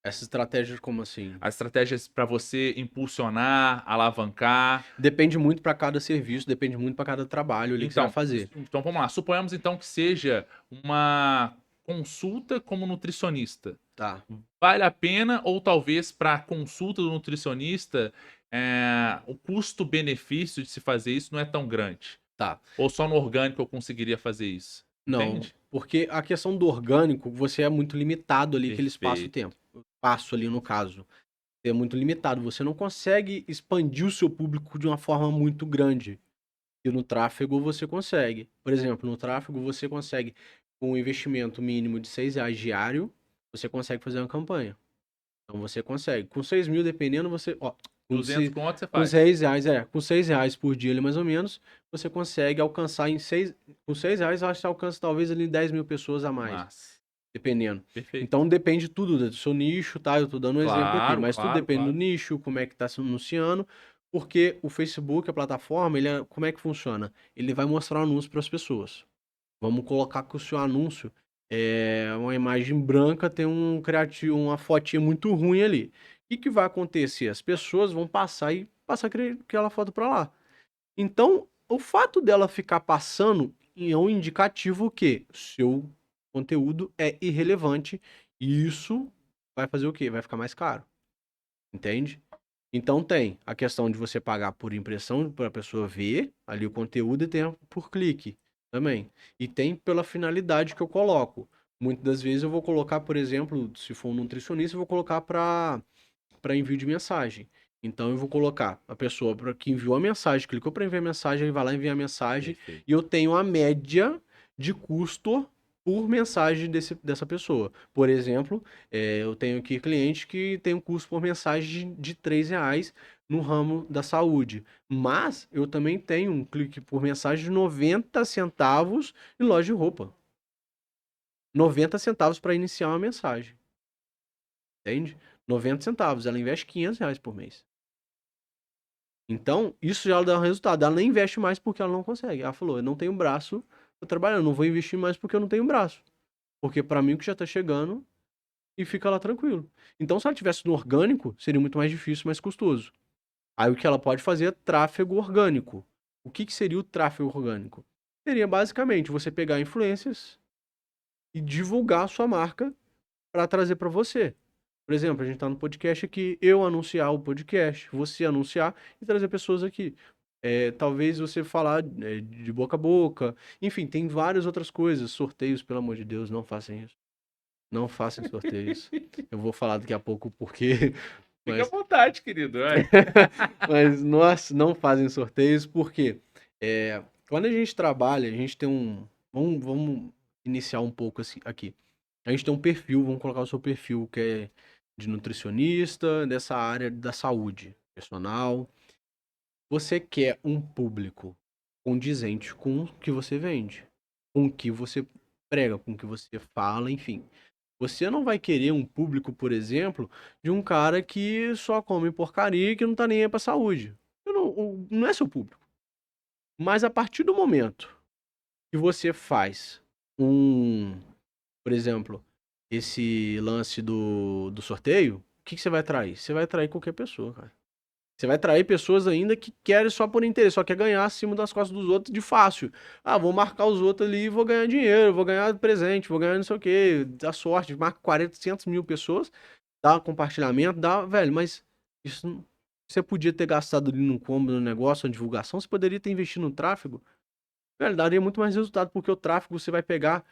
Essa estratégia como assim? As estratégias para você impulsionar, alavancar. Depende muito para cada serviço, depende muito para cada trabalho ali que você vai Então, fazer. então vamos lá. Suponhamos então que seja uma consulta como nutricionista. Tá. Vale a pena, ou talvez para a consulta do nutricionista, o custo-benefício de se fazer isso não é tão grande? Tá. Ou só no orgânico eu conseguiria fazer isso? Não, Entende? porque a questão do orgânico, você é muito limitado ali aquele Perfeito. espaço-tempo. Espaço ali no caso. É muito limitado. Você não consegue expandir o seu público de uma forma muito grande. E no tráfego você consegue. Por exemplo, no tráfego você consegue, com um investimento mínimo de R$ 6 diário, você consegue fazer uma campanha. Então você consegue. Com 6 mil, dependendo, você. Ó, 200 conto você com faz. R$ 6, com R$ 6 por dia ali, mais ou menos, você consegue alcançar em seis. Com R$ 6, eu acho que você alcança talvez ali 10 mil pessoas a mais. Mas, Dependendo. perfeito. Então depende tudo do seu nicho, tá? Eu tô dando um exemplo aqui, Claro, mas tudo claro, depende do claro. nicho, como é que tá se anunciando, Porque o Facebook, a plataforma, como é que funciona? Ele vai mostrar o anúncio para as pessoas. Vamos colocar que o seu anúncio é uma imagem branca, tem um criativo, uma fotinha muito ruim ali. O que vai acontecer? As pessoas vão passar aquela foto para lá. Então, o fato dela ficar passando é um indicativo que seu conteúdo é irrelevante e isso vai fazer o quê? Vai ficar mais caro. Entende? Então tem a questão de você pagar por impressão para a pessoa ver ali o conteúdo e tem por clique também. E tem pela finalidade que eu coloco. Muitas das vezes eu vou colocar, por exemplo, se for um nutricionista, eu vou colocar para envio de mensagem. Então eu vou colocar a pessoa que enviou a mensagem, clicou para enviar a mensagem, ele vai lá enviar a mensagem. Perfeito. E eu tenho a média de custo por mensagem dessa pessoa. Por exemplo, eu tenho aqui cliente que tem um custo por mensagem de R$ 3 no ramo da saúde. Mas eu também tenho um clique por mensagem de 90 centavos em loja de roupa. 90 centavos para iniciar uma mensagem. Entende? 90 centavos. Ela investe R$ 500 por mês. Então, isso já dá um resultado. Ela nem investe mais porque ela não consegue. Ela falou, eu não tenho braço para trabalhar, eu não vou investir mais porque eu não tenho braço. Porque para mim o que já tá chegando e fica lá tranquilo. Então, se ela tivesse no orgânico, seria muito mais difícil, mais custoso. Aí o que ela pode fazer é tráfego orgânico. O que seria o tráfego orgânico? Seria basicamente você pegar influências e divulgar a sua marca para trazer para você. Por exemplo, a gente está no podcast aqui, eu anunciar o podcast, você anunciar e trazer pessoas aqui. Talvez você falar de boca a boca. Enfim, tem várias outras coisas. Sorteios, pelo amor de Deus, não façam isso. Não façam sorteios. Eu vou falar daqui a pouco porque. Fica à Mas, vontade, querido. Vai. mas nós não fazem sorteios porque quando a gente trabalha, a gente tem um. Vamos iniciar um pouco assim, aqui. A gente tem um perfil, vamos colocar o seu perfil, que é de nutricionista, dessa área da saúde personal. Você quer um público condizente com o que você vende, com o que você prega, com o que você fala, enfim. Você não vai querer um público, por exemplo, de um cara que só come porcaria e que não tá nem aí pra saúde. Não é seu público. Mas a partir do momento que você faz por exemplo, esse lance do sorteio, o que você vai atrair? Você vai atrair qualquer pessoa, cara. Você vai atrair pessoas ainda que querem só por interesse, só quer ganhar acima das costas dos outros de fácil. Ah, vou marcar os outros ali e vou ganhar dinheiro, vou ganhar presente, vou ganhar não sei o quê, dá sorte, marca 400 mil pessoas, dá compartilhamento, dá, velho, mas isso você podia ter gastado ali num combo, no negócio, na divulgação, você poderia ter investido no tráfego. Velho, daria muito mais resultado, porque o tráfego você vai pegar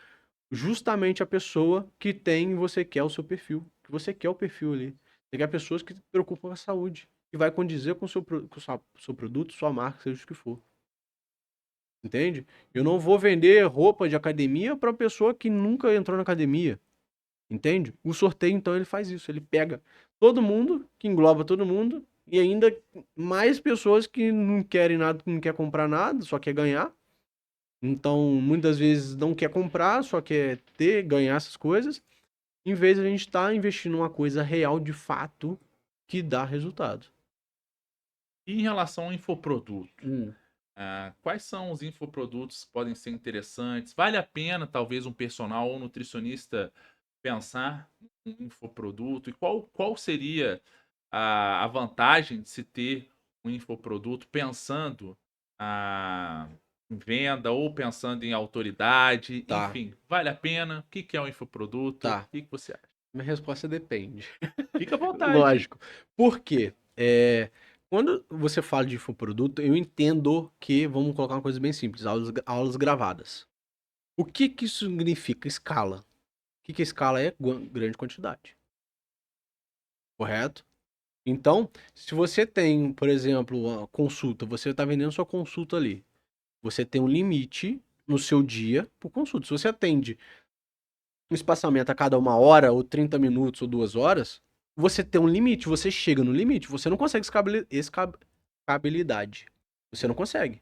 justamente a pessoa que tem e você quer o seu perfil. Que você quer o perfil ali. Você quer pessoas que se preocupam com a saúde. Que vai condizer com o seu produto, sua marca, seja o que for. Entende? Eu não vou vender roupa de academia para pessoa que nunca entrou na academia. Entende? O sorteio, então, ele faz isso. Ele pega todo mundo, que engloba todo mundo, e ainda mais pessoas que não querem nada, que não quer comprar nada, só quer ganhar. Então, muitas vezes não quer comprar, só quer ganhar essas coisas, em vez de a gente estar investindo uma coisa real de fato que dá resultado. E em relação ao infoproduto, Hum. quais são os infoprodutos que podem ser interessantes? Vale a pena, talvez, um personal ou nutricionista pensar num infoproduto? E qual seria a vantagem de se ter um infoproduto pensando em venda ou pensando em autoridade? Tá, Enfim, vale a pena? O que é um infoproduto? O tá. que você acha? Minha resposta depende. Fica à vontade. Lógico. Por quê? Quando você fala de infoproduto, eu entendo que, vamos colocar uma coisa bem simples, aulas gravadas. O que isso significa? Escala. O que escala é? Grande quantidade. Correto? Então, se você tem, por exemplo, uma consulta, você está vendendo sua consulta ali. Você tem um limite no seu dia por consulta. Se você atende um espaçamento a cada 1 hora, ou 30 minutos, ou 2 horas, você tem um limite, você chega no limite. Você não consegue escabilidade. Você não consegue.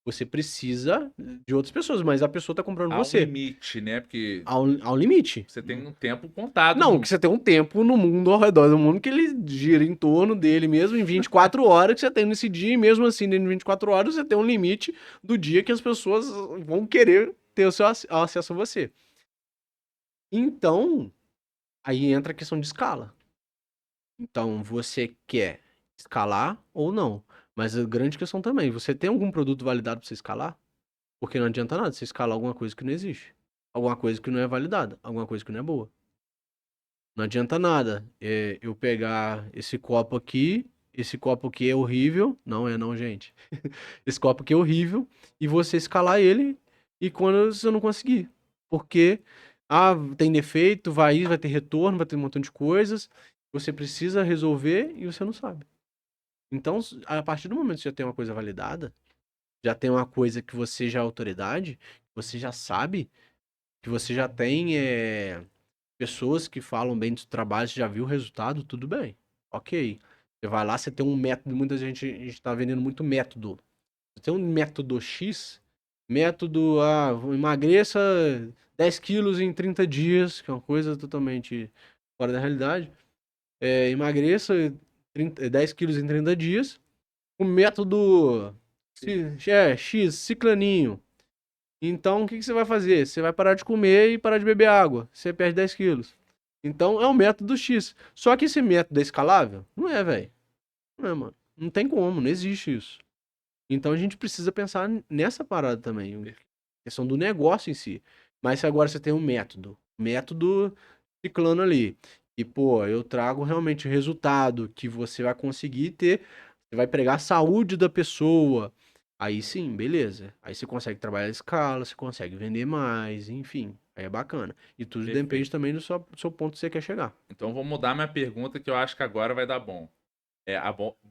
Você precisa de outras pessoas, mas a pessoa tá comprando Há um você. limite, né? Porque Ao limite. você tem um tempo contado Não, que você tem um tempo no mundo, ao redor do mundo, que ele gira em torno dele mesmo, em 24 horas que você tem nesse dia, e mesmo assim, em 24 horas, você tem um limite do dia que as pessoas vão querer ter o seu acesso a você. Então, aí entra a questão de escala. Então, você quer escalar ou não? Mas a grande questão também, você tem algum produto validado para você escalar? Porque não adianta nada você escalar alguma coisa que não existe. Alguma coisa que não é validada, alguma coisa que não é boa. Não adianta nada eu pegar esse copo aqui é horrível. Não é não, gente. Esse copo aqui é horrível e você escalar ele e quando você não conseguir. Porque, tem defeito, vai ter retorno, vai ter um montão de coisas. Você precisa resolver e você não sabe. Então, a partir do momento que você já tem uma coisa validada, já tem uma coisa que você já é autoridade, você já sabe, que você já tem pessoas que falam bem do seu trabalho, você já viu o resultado, tudo bem. Ok. Você vai lá, você tem um método, muita gente, a gente tá vendendo muito método. Você tem um método X, método, emagreça 10 quilos em 30 dias, que é uma coisa totalmente fora da realidade. Emagreça 10 quilos em 30 dias. O método X, ciclaninho. Então, o que você vai fazer? Você vai parar de comer e parar de beber água. Você perde 10 quilos. Então, é o método X. Só que esse método é escalável? Não é, velho. Não é, mano. Não tem como, não existe isso. Então, a gente precisa pensar nessa parada também. A questão do negócio em si. Mas se agora você tem um método ciclano ali. E, pô, eu trago realmente o resultado que você vai conseguir ter. Você vai pregar a saúde da pessoa. Aí sim, beleza. Aí você consegue trabalhar a escala, você consegue vender mais, enfim. Aí é bacana. E tudo depende Perfeito. também do seu ponto que você quer chegar. Então vou mudar minha pergunta que eu acho que agora vai dar bom.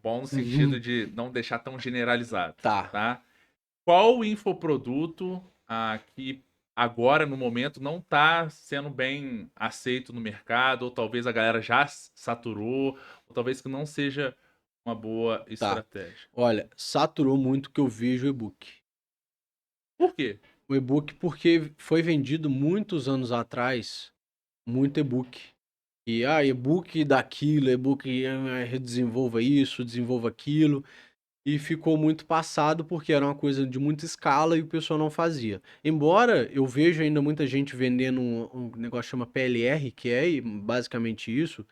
Bom no sentido Uhum. de não deixar tão generalizado, Tá. tá? Qual o infoproduto que agora, no momento, não está sendo bem aceito no mercado, ou talvez a galera já saturou, ou talvez que não seja uma boa Tá. estratégia? Olha, saturou muito que eu vejo o e-book. Por quê? O e-book porque foi vendido muitos anos atrás, muito e-book. E e-book daquilo, e-book desenvolva isso, desenvolva aquilo. E ficou muito passado porque era uma coisa de muita escala e o pessoal não fazia. Embora eu veja ainda muita gente vendendo um negócio que chama PLR, que é basicamente isso,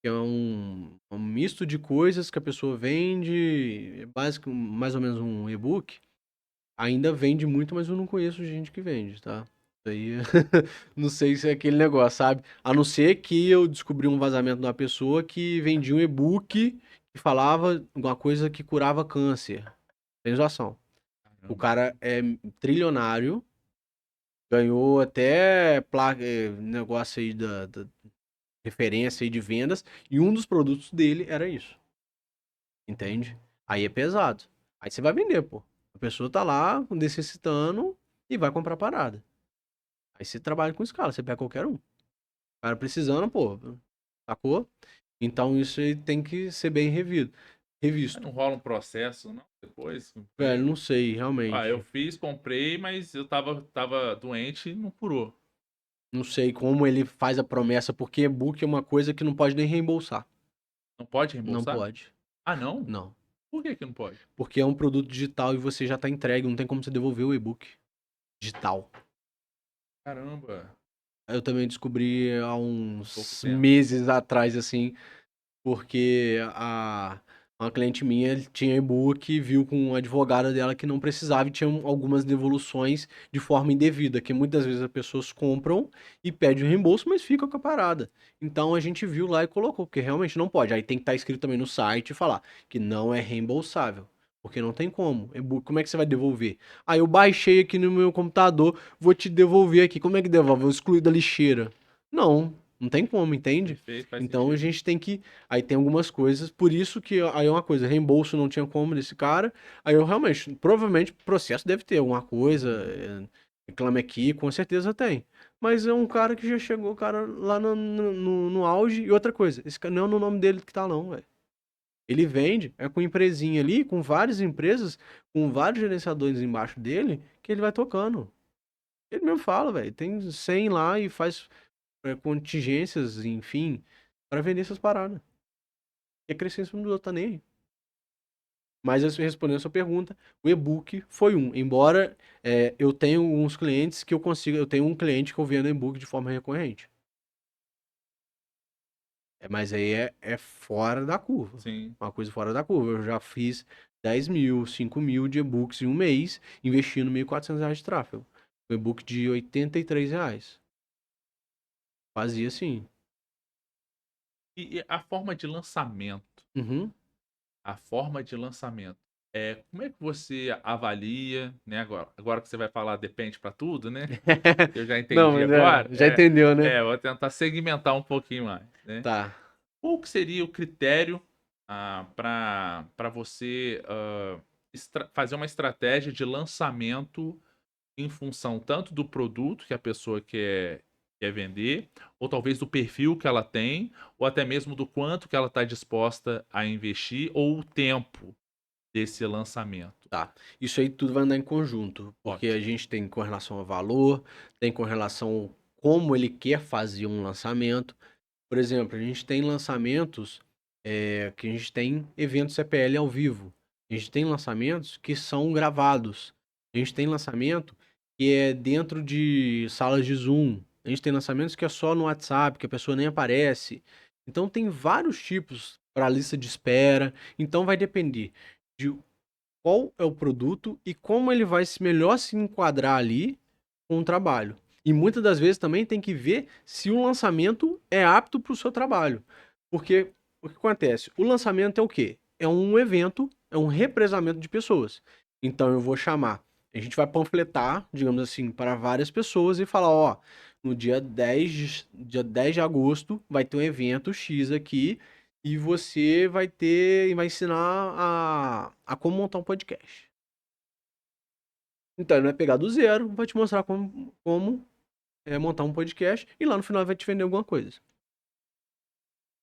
que é um misto de coisas que a pessoa vende, é básico, mais ou menos um e-book. Ainda vende muito, mas eu não conheço gente que vende, tá? Isso aí, não sei se é aquele negócio, sabe? A não ser que eu descobri um vazamento de uma pessoa que vendia um e-book que falava alguma coisa que curava câncer. Tem zoação. O Caramba. cara é trilionário, ganhou até negócio aí da referência aí de vendas, e um dos produtos dele era isso. Entende? Aí é pesado. Aí você vai vender, pô. A pessoa tá lá necessitando e vai comprar parada. Aí você trabalha com escala, você pega qualquer um. O cara precisando, pô, sacou? Então isso aí tem que ser bem Mas revisto. não rola um processo, não? Depois? Velho, não sei, Eu realmente. fiz, comprei, mas eu tava doente e não curou. Não sei como ele faz a promessa, porque e-book é uma coisa que não pode nem reembolsar. Não pode Não reembolsar? pode. Ah, não? Não. Por que não pode? Porque é um produto digital e você já tá entregue, não tem como você devolver o e-book digital. Caramba, Eu também descobri há pouco uns tempo. meses atrás, assim, porque uma cliente minha tinha e-book e viu com uma advogada dela que não precisava e tinha algumas devoluções de forma indevida, que muitas vezes as pessoas compram e pedem o reembolso, mas ficam com a parada. Então a gente viu lá e colocou, porque realmente não pode. Aí tem que estar escrito também no site e falar que não é reembolsável. Porque não tem como. E-book, como é que você vai devolver? Aí eu baixei aqui no meu computador, vou te devolver aqui. Como é que devolve? Eu excluí da lixeira. Não, não tem como, entende? Perfeito, faz Então a sentido. gente tem que. Aí tem algumas coisas, por isso que aí é uma coisa, reembolso não tinha como desse cara. Aí eu realmente, provavelmente, processo deve ter alguma coisa, reclame aqui, com certeza tem. Mas é um cara que já chegou, cara, lá no auge. E outra coisa, esse cara não é no nome dele que tá, não, velho. Ele vende, é com empresinha ali, com várias empresas, com vários gerenciadores embaixo dele, que ele vai tocando. Ele mesmo fala, velho, tem 100 lá e faz contingências, enfim, para vender essas paradas. E a crescer em cima do outro, tá nem aí. Mas respondendo a sua pergunta, o e-book foi um. Embora eu tenha uns clientes que eu tenho um cliente que eu vendo e-book de forma recorrente. Mas aí é fora da curva. Sim. Uma coisa fora da curva. Eu já fiz 10 mil, 5 mil de e-books em um mês, investindo R$ 1.400 de tráfego. Um e-book de R$ 83. Fazia assim. E a forma de lançamento? Uhum. A forma de lançamento. Como é que você avalia, né? Agora que você vai falar depende para tudo, né? Eu já Não, entendi mas agora. já entendeu, né? Vou tentar segmentar um pouquinho mais, né? Tá. Qual que seria o critério para você fazer uma estratégia de lançamento em função tanto do produto que a pessoa quer vender, ou talvez do perfil que ela tem, ou até mesmo do quanto que ela está disposta a investir, ou o tempo desse lançamento? Tá. Isso aí tudo vai andar em conjunto, porque a Ótimo. gente tem com relação ao valor, tem com relação ao como ele quer fazer um lançamento. Por exemplo, a gente tem lançamentos que a gente tem eventos CPL ao vivo. A gente tem lançamentos que são gravados. A gente tem lançamento que é dentro de salas de Zoom. A gente tem lançamentos que é só no WhatsApp, que a pessoa nem aparece. Então tem vários tipos para a lista de espera. Então vai depender de qual é o produto e como ele vai melhor se enquadrar ali com o trabalho. E muitas das vezes também tem que ver se o lançamento é apto para o seu trabalho. Porque o que acontece? O lançamento é o quê? É um evento, é um represamento de pessoas. Então eu vou chamar, a gente vai panfletar, digamos assim, para várias pessoas e falar, ó, no dia 10 de agosto vai ter um evento X aqui e você vai ensinar a como montar um podcast. Então ele vai pegar do zero, vai te mostrar como montar um podcast e lá no final vai te vender alguma coisa.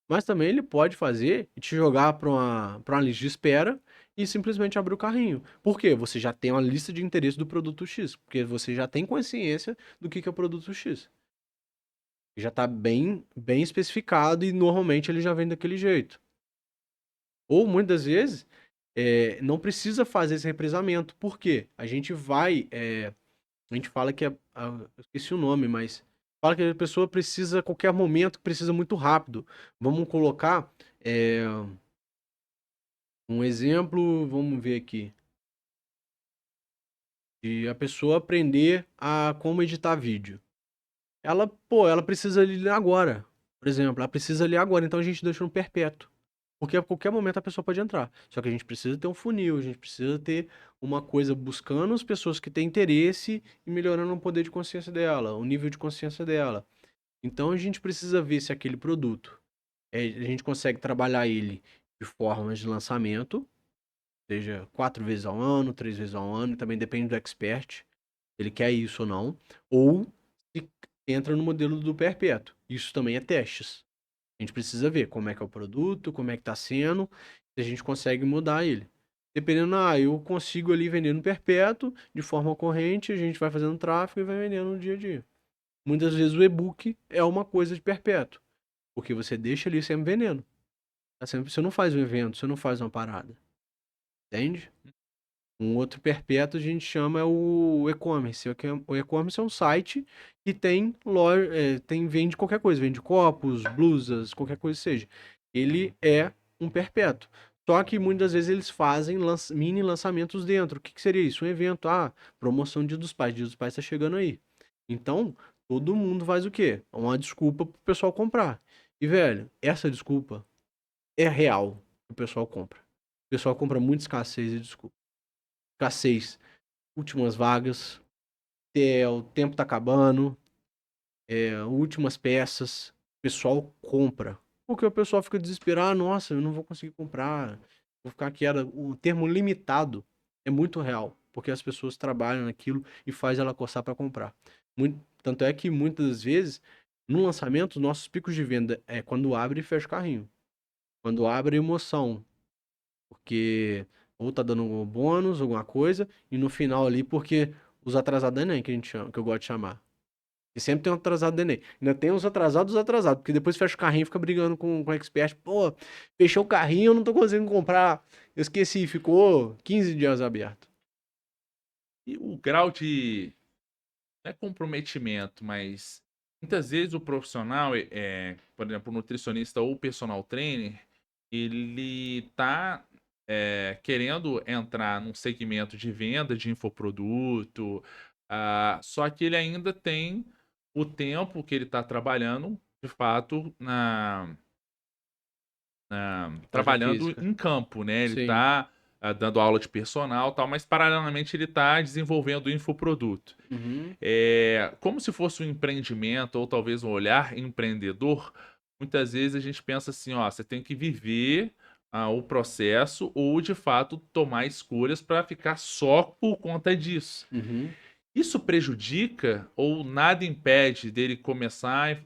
Mas também ele pode fazer e te jogar para uma lista de espera e simplesmente abrir o carrinho. Por quê? Você já tem uma lista de interesse do produto X, porque você já tem consciência do que é o produto X. Já está bem, bem especificado e normalmente ele já vem daquele jeito. Ou muitas vezes não precisa fazer esse represamento. Por quê? A gente fala que eu esqueci o nome, mas fala que a pessoa precisa a qualquer momento, precisa muito rápido. Vamos colocar um exemplo, vamos ver aqui, de a pessoa aprender a como editar vídeo. Ela precisa ali agora. Por exemplo, ela precisa ali agora, então a gente deixa no perpétuo. Porque a qualquer momento a pessoa pode entrar. Só que a gente precisa ter um funil, a gente precisa ter uma coisa buscando as pessoas que têm interesse e melhorando o poder de consciência dela, o nível de consciência dela. Então a gente precisa ver se aquele produto, a gente consegue trabalhar ele de formas de lançamento, seja 4 vezes ao ano, 3 vezes ao ano, também depende do expert, se ele quer isso ou não, ou se entra no modelo do perpétuo. Isso também é testes. A gente precisa ver como é que é o produto, como é que tá sendo, se a gente consegue mudar ele. Dependendo, eu consigo ali vender no perpétuo, de forma corrente, a gente vai fazendo tráfego e vai vendendo no dia a dia. Muitas vezes o e-book é uma coisa de perpétuo, porque você deixa ali sempre vendendo. Você não faz um evento, você não faz uma parada. Entende? Um outro perpétuo a gente chama o e-commerce. O e-commerce é um site que tem loja, vende qualquer coisa, vende copos, blusas, qualquer coisa que seja. Ele é um perpétuo. Só que muitas vezes eles fazem mini lançamentos dentro. O que seria isso? Um evento, promoção Dia dos Pais. Dia dos Pais tá chegando aí. Então, todo mundo faz o quê? Uma desculpa pro pessoal comprar. E, velho, essa desculpa é real que o pessoal compra. O pessoal compra muito escassez e desculpa. Escassez, últimas vagas, o tempo tá acabando, últimas peças. O pessoal compra. Porque o pessoal fica desesperado, nossa, eu não vou conseguir comprar. Vou ficar aqui. O termo limitado é muito real. Porque as pessoas trabalham naquilo e faz ela coçar para comprar. Tanto é que muitas vezes, no lançamento, nossos picos de venda é quando abre e fecha o carrinho. Quando abre, emoção. Porque ou tá dando um bônus, alguma coisa, e no final ali, porque os atrasados do Enem, que a gente chama, que eu gosto de chamar. E sempre tem um atrasado do Enem. Ainda tem os atrasados, porque depois fecha o carrinho e fica brigando com o expert. Pô, fechou o carrinho, eu não tô conseguindo comprar. Eu esqueci, ficou 15 dias aberto. E o grau de, não é comprometimento, mas muitas vezes o profissional, por exemplo, o nutricionista ou o personal trainer, ele tá querendo entrar num segmento de venda de infoproduto, só que ele ainda tem o tempo que ele está trabalhando, de fato, Loja trabalhando física. em campo, né? Ele Sim. está dando aula de personal, e tal, mas paralelamente ele está desenvolvendo o infoproduto. Uhum. Como se fosse um empreendimento ou talvez um olhar empreendedor, muitas vezes a gente pensa assim, ó, você tem que viver o processo ou de fato tomar escolhas para ficar só por conta disso. Uhum. Isso prejudica ou nada impede dele começar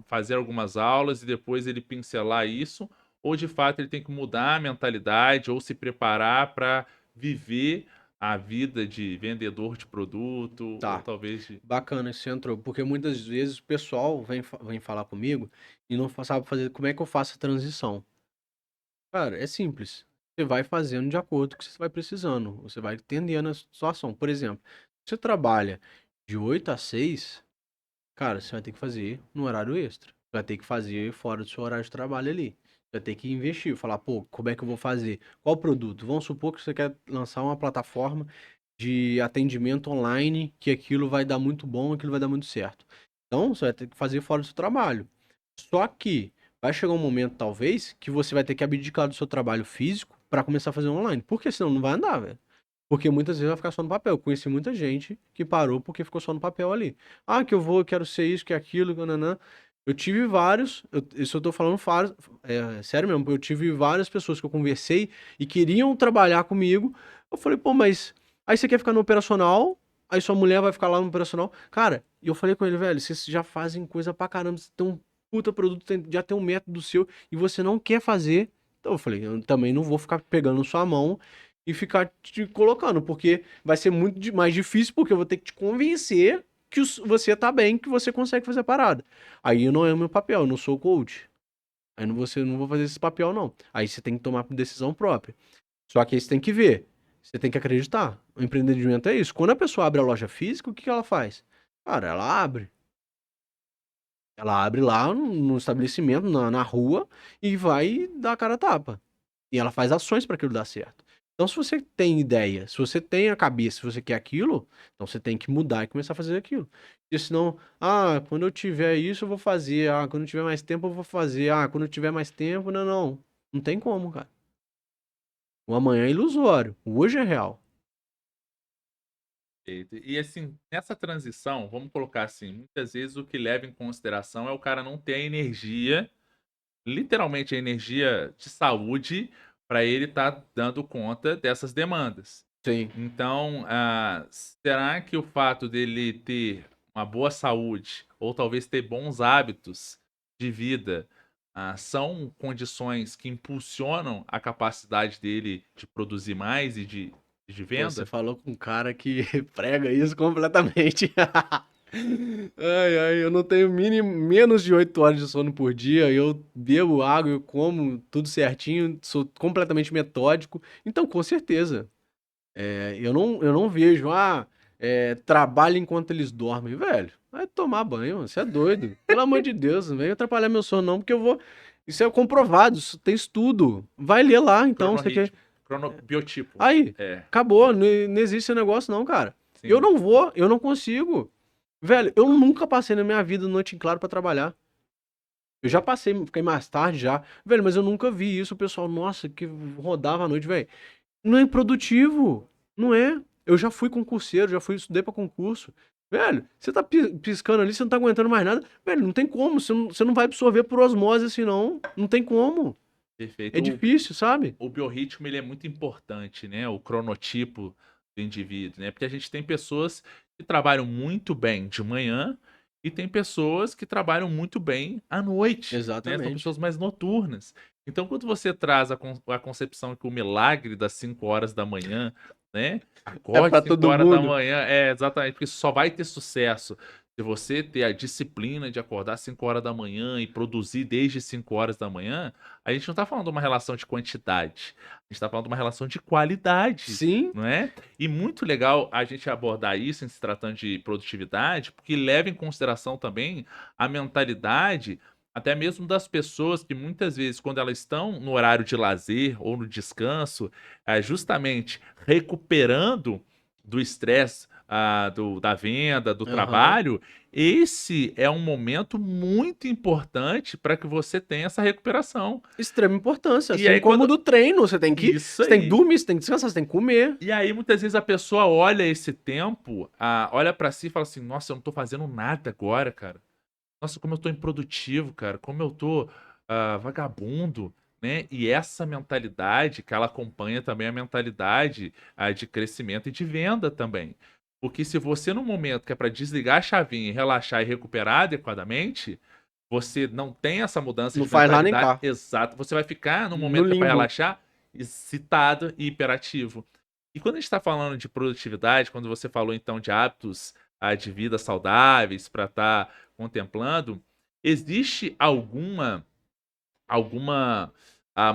fazer algumas aulas e depois ele pincelar isso, ou de fato ele tem que mudar a mentalidade ou se preparar para viver a vida de vendedor de produto ou Tá. talvez de. Bacana que você entrou, porque muitas vezes o pessoal vem falar comigo e não sabe fazer como é que eu faço a transição. Cara, é simples. Você vai fazendo de acordo com o que você vai precisando. Você vai entendendo a situação. Por exemplo, se você trabalha de 8 a 6, cara, você vai ter que fazer no horário extra. Você vai ter que fazer fora do seu horário de trabalho ali. Você vai ter que investir, falar, pô, como é que eu vou fazer? Qual produto? Vamos supor que você quer lançar uma plataforma de atendimento online, que aquilo vai dar muito bom, aquilo vai dar muito certo. Então, você vai ter que fazer fora do seu trabalho. Só que vai chegar um momento, talvez, que você vai ter que abdicar do seu trabalho físico para começar a fazer online. Porque senão não vai andar, velho. Porque muitas vezes vai ficar só no papel. Eu conheci muita gente que parou porque ficou só no papel ali. Ah, que eu vou, eu quero ser isso, que aquilo, que nanã. Eu tive vários, isso eu tô falando sério mesmo, eu tive várias pessoas que eu conversei e queriam trabalhar comigo. Eu falei, pô, mas aí você quer ficar no operacional, aí sua mulher vai ficar lá no operacional. Cara, e eu falei com ele, velho, vocês já fazem coisa pra caramba, você tem um puta produto, já tem um método seu e você não quer fazer. Então eu falei, eu também não vou ficar pegando sua mão e ficar te colocando, porque vai ser muito mais difícil, porque eu vou ter que te convencer que você tá bem, que você consegue fazer a parada. Aí não é o meu papel, eu não sou coach. Aí não vou fazer esse papel, não. Aí você tem que tomar decisão própria. Só que aí você tem que ver. Você tem que acreditar. O empreendimento é isso. Quando a pessoa abre a loja física, o que ela faz? Cara, ela abre. Ela abre lá no estabelecimento, na rua, e vai dar a cara a tapa. E ela faz ações para aquilo dar certo. Então, se você tem ideia, se você tem a cabeça, se você quer aquilo, então você tem que mudar e começar a fazer aquilo. Porque senão, quando eu tiver isso, eu vou fazer. Quando eu tiver mais tempo, eu vou fazer. Quando eu tiver mais tempo, não, não. Não tem como, cara. O amanhã é ilusório. O hoje é real. E assim, nessa transição, vamos colocar assim, muitas vezes o que leva em consideração é o cara não ter a energia, literalmente a energia de saúde, para ele estar dando conta dessas demandas. Sim. Então, será que o fato dele ter uma boa saúde, ou talvez ter bons hábitos de vida, são condições que impulsionam a capacidade dele de produzir mais e de Pô, você venda? falou com um cara que prega isso completamente. Ai, ai, eu não tenho menos de 8 horas de sono por dia, eu bebo água, eu como tudo certinho, sou completamente metódico. Então, com certeza, eu não vejo, trabalho enquanto eles dormem, velho. Vai tomar banho, você é doido. Pelo amor de Deus, não vem atrapalhar meu sono não, porque eu vou. Isso é comprovado, isso tem estudo. Vai ler lá, então, você quer. Cronorritmo, biotipo. Aí, É, acabou, não existe esse negócio não, cara. Eu sim. não vou, eu não consigo. Velho, eu nunca passei na minha vida noite em claro pra trabalhar. Eu já É. passei, fiquei mais tarde já. Velho, mas eu nunca vi isso, o pessoal, nossa, que rodava à noite, velho. Não é produtivo, não é. Eu já fui concurseiro, já fui, estudei pra concurso. Velho, você tá piscando ali, você não tá aguentando mais nada. Velho, não tem como, você não vai absorver por osmose assim, não. Não tem como. É Perfeito. difícil, sabe? O biorritmo ele é muito importante, né? O cronotipo do indivíduo, né? Porque a gente tem pessoas que trabalham muito bem de manhã e tem pessoas que trabalham muito bem à noite, né? São Exatamente. pessoas mais noturnas. Então, quando você traz a concepção que o milagre das 5 horas da manhã, né? É Acorde pra 5 todo horas da mundo. manhã, exatamente, porque só vai ter sucesso se você ter a disciplina de acordar 5 horas da manhã e produzir desde 5 horas da manhã. A gente não tá falando de uma relação de quantidade, a gente tá falando de uma relação de qualidade, Sim, não é? E muito legal a gente abordar isso em se tratando de produtividade, porque leva em consideração também a mentalidade até mesmo das pessoas que muitas vezes, quando elas estão no horário de lazer ou no descanso, justamente recuperando do estresse, da venda, do aham. trabalho, esse é um momento muito importante para que você tenha essa recuperação. Extrema importância, E assim aí como quando do treino, você tem que isso você tem que aí. dormir, você tem que descansar, você tem que comer. E aí muitas vezes a pessoa olha esse tempo, olha para si e fala assim: "Nossa, eu não tô fazendo nada agora, cara. Nossa, como eu tô improdutivo, cara, como eu tô, vagabundo", né. E essa mentalidade que ela acompanha também a mentalidade, de crescimento e de venda também. Porque se você no momento que é para desligar a chavinha e relaxar e recuperar adequadamente, você não tem essa mudança Não de faz lá nem mentalidade cá, exato, você vai ficar no no momento que é para limbo. relaxar, excitado e hiperativo. E quando a gente está falando de produtividade, quando você falou então de hábitos, de vida saudáveis para estar contemplando, existe alguma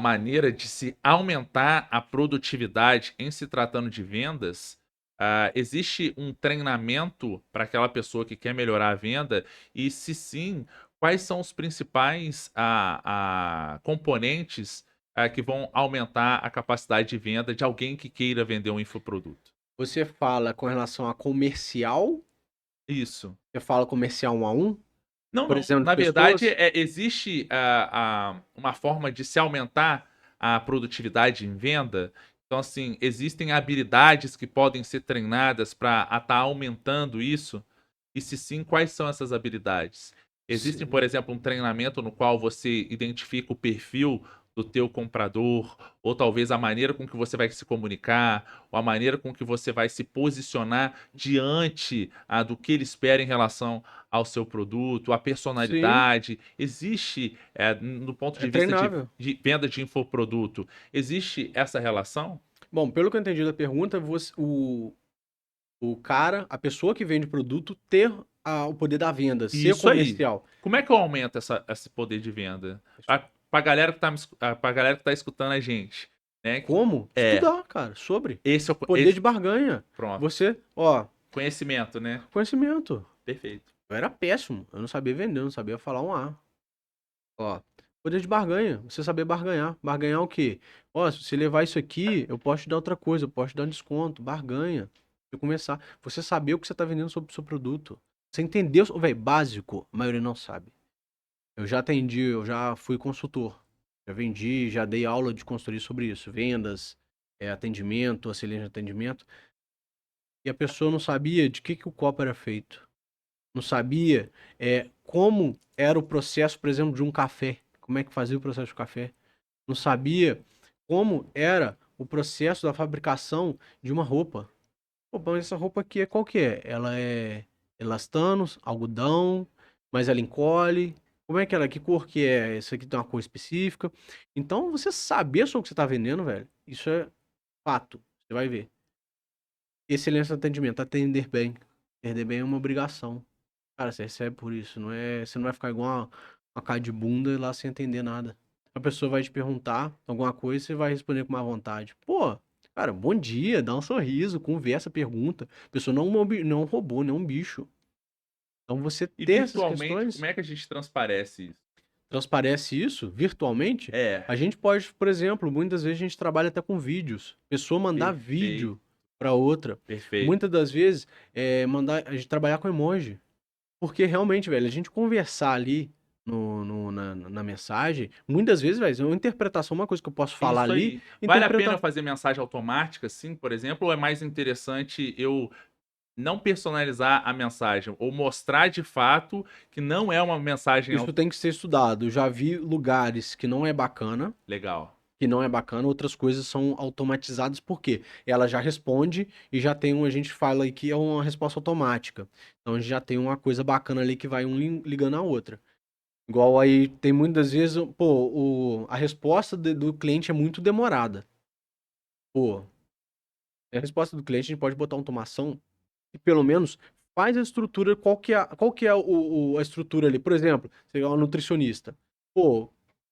maneira de se aumentar a produtividade em se tratando de vendas? Existe um treinamento para aquela pessoa que quer melhorar a venda? E se sim, quais são os principais componentes que vão aumentar a capacidade de venda de alguém que queira vender um infoproduto? Você fala com relação a comercial? Isso. Você fala comercial um a um? Não, Por não. exemplo, de Na verdade, pessoas? existe uma forma de se aumentar a produtividade em venda. Então, assim, existem habilidades que podem ser treinadas para estar aumentando isso? E se sim, quais são essas habilidades? Existem, por Sim. exemplo, um treinamento no qual você identifica o perfil do teu comprador, ou talvez a maneira com que você vai se comunicar, ou a maneira com que você vai se posicionar diante do que ele espera em relação ao seu produto, a Sim, personalidade. Existe, no ponto é de vista treinável. de venda de infoproduto, existe essa relação? Bom, pelo que eu entendi da pergunta, o cara, a pessoa que vende produto ter o poder da venda, ser Isso aí. comercial. Como é que eu aumento esse poder de venda? Pra galera que tá pra galera que tá escutando a gente, né, que Como? é, Estudar, cara, sobre esse é o poder de barganha. pronto, Você, ó, conhecimento, né. conhecimento. Perfeito. Eu era péssimo, eu não sabia vender, eu não sabia falar um A. Ó, poder de barganha, você saber barganhar. Barganhar o quê? Ó, se você levar isso aqui, eu posso te dar outra coisa, eu posso te dar um desconto. Barganha. Você começar. Você saber o que você tá vendendo sobre o seu produto. Você entendeu, velho, básico, a maioria não sabe. Eu já atendi, eu já fui consultor. Já vendi, já dei aula de consultoria sobre isso. Vendas, atendimento, auxiliar de atendimento. E a pessoa não sabia de que o copo era feito. Não sabia como era o processo, por exemplo, de um café. Como é que fazia o processo de café. Não sabia como era o processo da fabricação de uma roupa. Pô, mas essa roupa aqui é qual que é? Ela é elastano, algodão, mas ela encolhe. Como é que ela, que cor que é? Essa aqui tem uma cor específica. Então, você saber sobre o que você está vendendo, velho, isso é fato. Você vai ver. Excelência no atendimento, atender bem. Atender bem é uma obrigação. Cara, você recebe por isso, não é, você não vai ficar igual uma cara de bunda lá sem entender nada. A pessoa vai te perguntar alguma coisa, você vai responder com má vontade. Pô, cara, bom dia, dá um sorriso, conversa, pergunta. A pessoa não, não é um robô, não é um bicho. Então você E ter essas virtualmente, como questões, é que a gente transparece isso? transparece isso virtualmente. É, A gente pode, por exemplo, muitas vezes a gente trabalha até com vídeos. Pessoa mandar perfeito, vídeo para outra. perfeito. Muitas das vezes mandar a gente trabalhar com emoji. Porque realmente, velho, a gente conversar ali na mensagem, muitas vezes, velho, é uma interpretação, uma coisa que eu posso falar Isso ali, aí. Vale a pena interpretar. fazer mensagem automática, assim, por exemplo, ou é mais interessante eu não personalizar a mensagem, ou mostrar de fato que não é uma mensagem Isso tem que ser estudado. Eu já vi lugares legal. que não é bacana, outras coisas são automatizadas, porque ela já responde e já tem um, a gente fala aí que é uma resposta automática. Então a gente já tem uma coisa bacana ali que vai um ligando a outra. Igual aí, tem muitas vezes, pô, a resposta do cliente é muito demorada. Pô, a resposta do cliente a gente pode botar automação e pelo menos faz a estrutura, qual que é a estrutura ali. Por exemplo, você é uma nutricionista. Pô,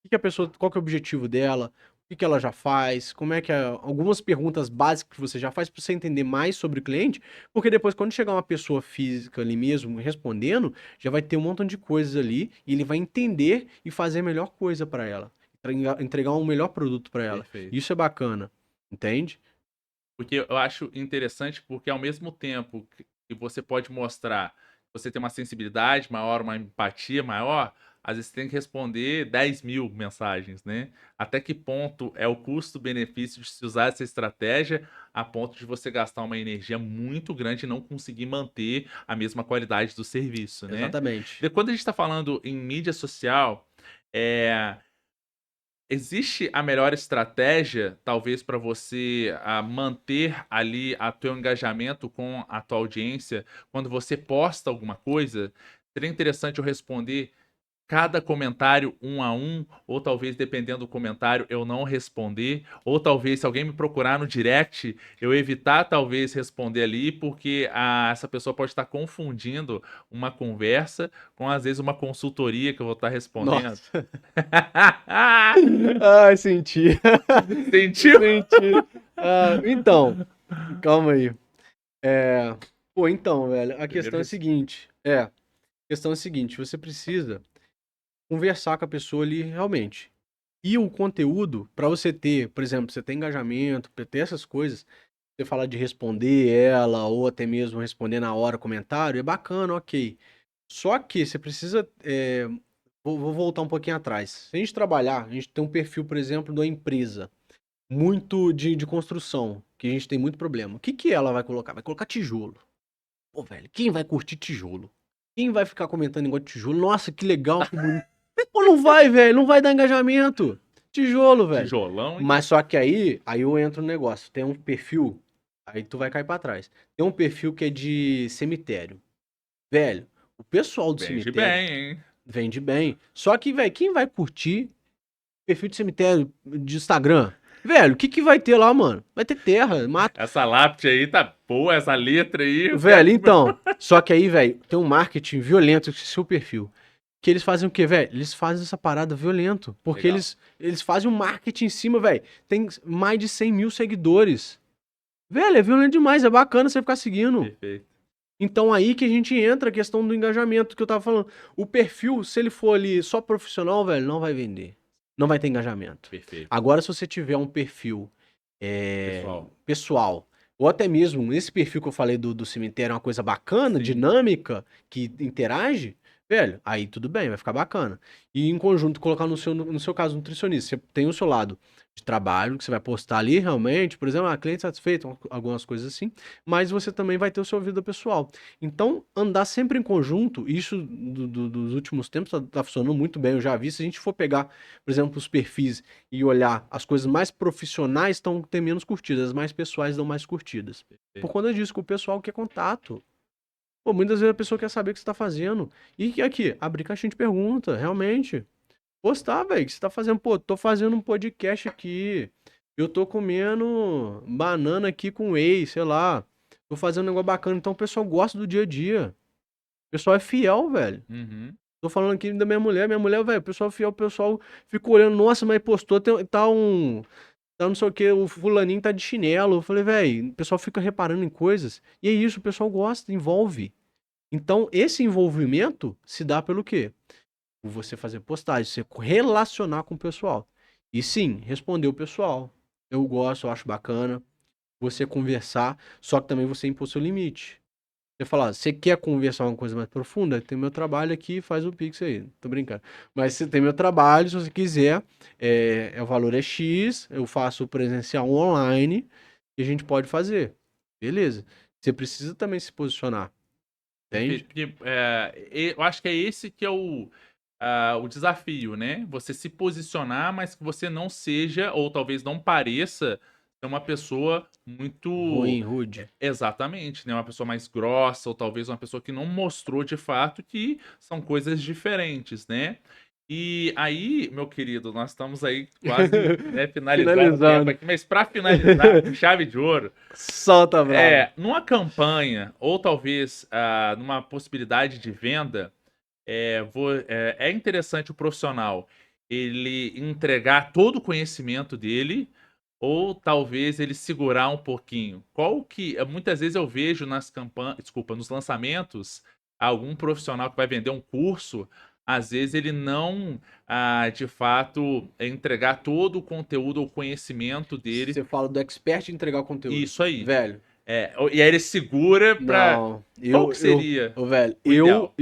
que a pessoa, qual que é o objetivo dela? O que que ela já faz? Como é que é? Algumas perguntas básicas que você já faz para você entender mais sobre o cliente, porque depois quando chegar uma pessoa física ali mesmo respondendo, já vai ter um montão de coisas ali e ele vai entender e fazer a melhor coisa para ela, entregar um melhor produto para ela. Perfeito. Isso é bacana, entende? Porque eu acho interessante, porque ao mesmo tempo que você pode mostrar que você tem uma sensibilidade maior, uma empatia maior, às vezes você tem que responder 10.000 mensagens, né? Até que ponto é o custo-benefício de se usar essa estratégia a ponto de você gastar uma energia muito grande e não conseguir manter a mesma qualidade do serviço, né? Exatamente. E quando a gente está falando em mídia social, é, existe a melhor estratégia, talvez, para você manter ali a teu engajamento com a tua audiência quando você posta alguma coisa? Seria interessante eu responder cada comentário um a um, ou talvez, dependendo do comentário, eu não responder, ou talvez, se alguém me procurar no direct, eu evitar, talvez, responder ali, porque essa pessoa pode estar confundindo uma conversa com, às vezes, uma consultoria que eu vou estar respondendo. Nossa. Ai, senti. Sentiu? Senti. Ah, então, calma aí. É, pô, então, velho, a Primeiro questão é a seguinte. A questão é a seguinte, você precisa conversar com a pessoa ali realmente. E o conteúdo, pra você ter, por exemplo, você ter engajamento, pra ter essas coisas, você falar de responder ela, ou até mesmo responder na hora comentário, é bacana, ok. Só que você precisa. Vou voltar um pouquinho atrás. Se a gente trabalhar, a gente tem um perfil, por exemplo, de uma empresa muito de construção, que a gente tem muito problema. O que que ela vai colocar? Vai colocar tijolo. Pô, velho, quem vai curtir tijolo? Quem vai ficar comentando negócio de tijolo? Nossa, que legal, que bonito. Pô, não vai, velho, não vai dar engajamento. Tijolo, velho. Tijolão, hein? Mas só que aí eu entro no negócio. Tem um perfil, aí tu vai cair pra trás. Tem um perfil que é de cemitério. Velho, o pessoal do Vende cemitério bem, hein? vende bem. Só que, velho, quem vai curtir perfil de cemitério de Instagram? Velho, o que que vai ter lá, mano? Vai ter terra, mato. Essa lápide aí tá boa, essa letra aí, eu Velho, quero... então. Só que aí, velho, tem um marketing violento com seu perfil. Que eles fazem o quê, velho? Eles fazem essa parada violento. Porque Legal. eles fazem um marketing em cima, velho. Tem mais de 100 mil seguidores. Velho, é violento demais. É bacana você ficar seguindo. Perfeito, Então aí que a gente entra a questão do engajamento que eu tava falando. O perfil, se ele for ali só profissional, velho, não vai vender. Não vai ter engajamento. perfeito. Agora, se você tiver um perfil Pessoal, pessoal, ou até mesmo esse perfil que eu falei do cemitério é uma coisa bacana, sim. dinâmica, que interage, velho, aí tudo bem, vai ficar bacana. E em conjunto, colocar no seu caso, nutricionista, você tem o seu lado de trabalho, que você vai postar ali realmente, por exemplo, cliente satisfeito, algumas coisas assim, mas você também vai ter o seu vida pessoal. Então, andar sempre em conjunto, isso dos últimos tempos tá funcionando muito bem, eu já vi, se a gente for pegar, por exemplo, os perfis e olhar, as coisas mais profissionais estão tendo menos curtidas, as mais pessoais dão mais curtidas. Por Perfeito. conta disso, que o pessoal quer contato. Pô, muitas vezes a pessoa quer saber o que você tá fazendo. E aqui, abrir caixinha de pergunta, realmente. Postar, velho, o que você tá fazendo? Pô, tô fazendo um podcast aqui. Eu tô comendo banana aqui com whey, sei lá. Tô fazendo um negócio bacana. Então o pessoal gosta do dia a dia. O pessoal é fiel, velho. Uhum. Tô falando aqui da minha mulher. Minha mulher, velho, o pessoal é fiel, o pessoal fica olhando. Nossa, mas postou, tá um. Tá não sei o que, o fulaninho tá de chinelo. Eu falei, velho, o pessoal fica reparando em coisas. E é isso, o pessoal gosta, envolve. Então, esse envolvimento se dá pelo quê? Por você fazer postagem, você relacionar com o pessoal. E sim, responder o pessoal. Eu gosto, eu acho bacana. Você conversar, só que também você impor seu limite. Você falar, você quer conversar uma coisa mais profunda? Tem meu trabalho aqui, faz o Pix aí. Tô brincando. Mas você tem meu trabalho, se você quiser, o valor é X, eu faço presencial online e a gente pode fazer. Beleza. Você precisa também se posicionar, Perfeito. entende? Porque eu acho que é esse que é o desafio, né? Você se posicionar, mas que você não seja, ou talvez não pareça ser uma pessoa muito. Ruim, rude. Exatamente, né? Uma pessoa mais grossa, ou talvez uma pessoa que não mostrou de fato que são coisas diferentes, né? E aí, meu querido, nós estamos aí quase, né, finalizando o tempo Finalizando. aqui, mas para finalizar com chave de ouro, Solta, bravo. numa campanha ou talvez numa possibilidade de venda, é interessante o profissional ele entregar todo o conhecimento dele ou talvez ele segurar um pouquinho. Qual que muitas vezes eu vejo nas campanhas, desculpa, nos lançamentos, algum profissional que vai vender um curso, às vezes ele não, de fato, entregar todo o conteúdo ou conhecimento dele. Você fala do expert em entregar o conteúdo. Isso aí. Velho, E aí ele segura pra. não. Qual que seria Ô, velho, o ideal?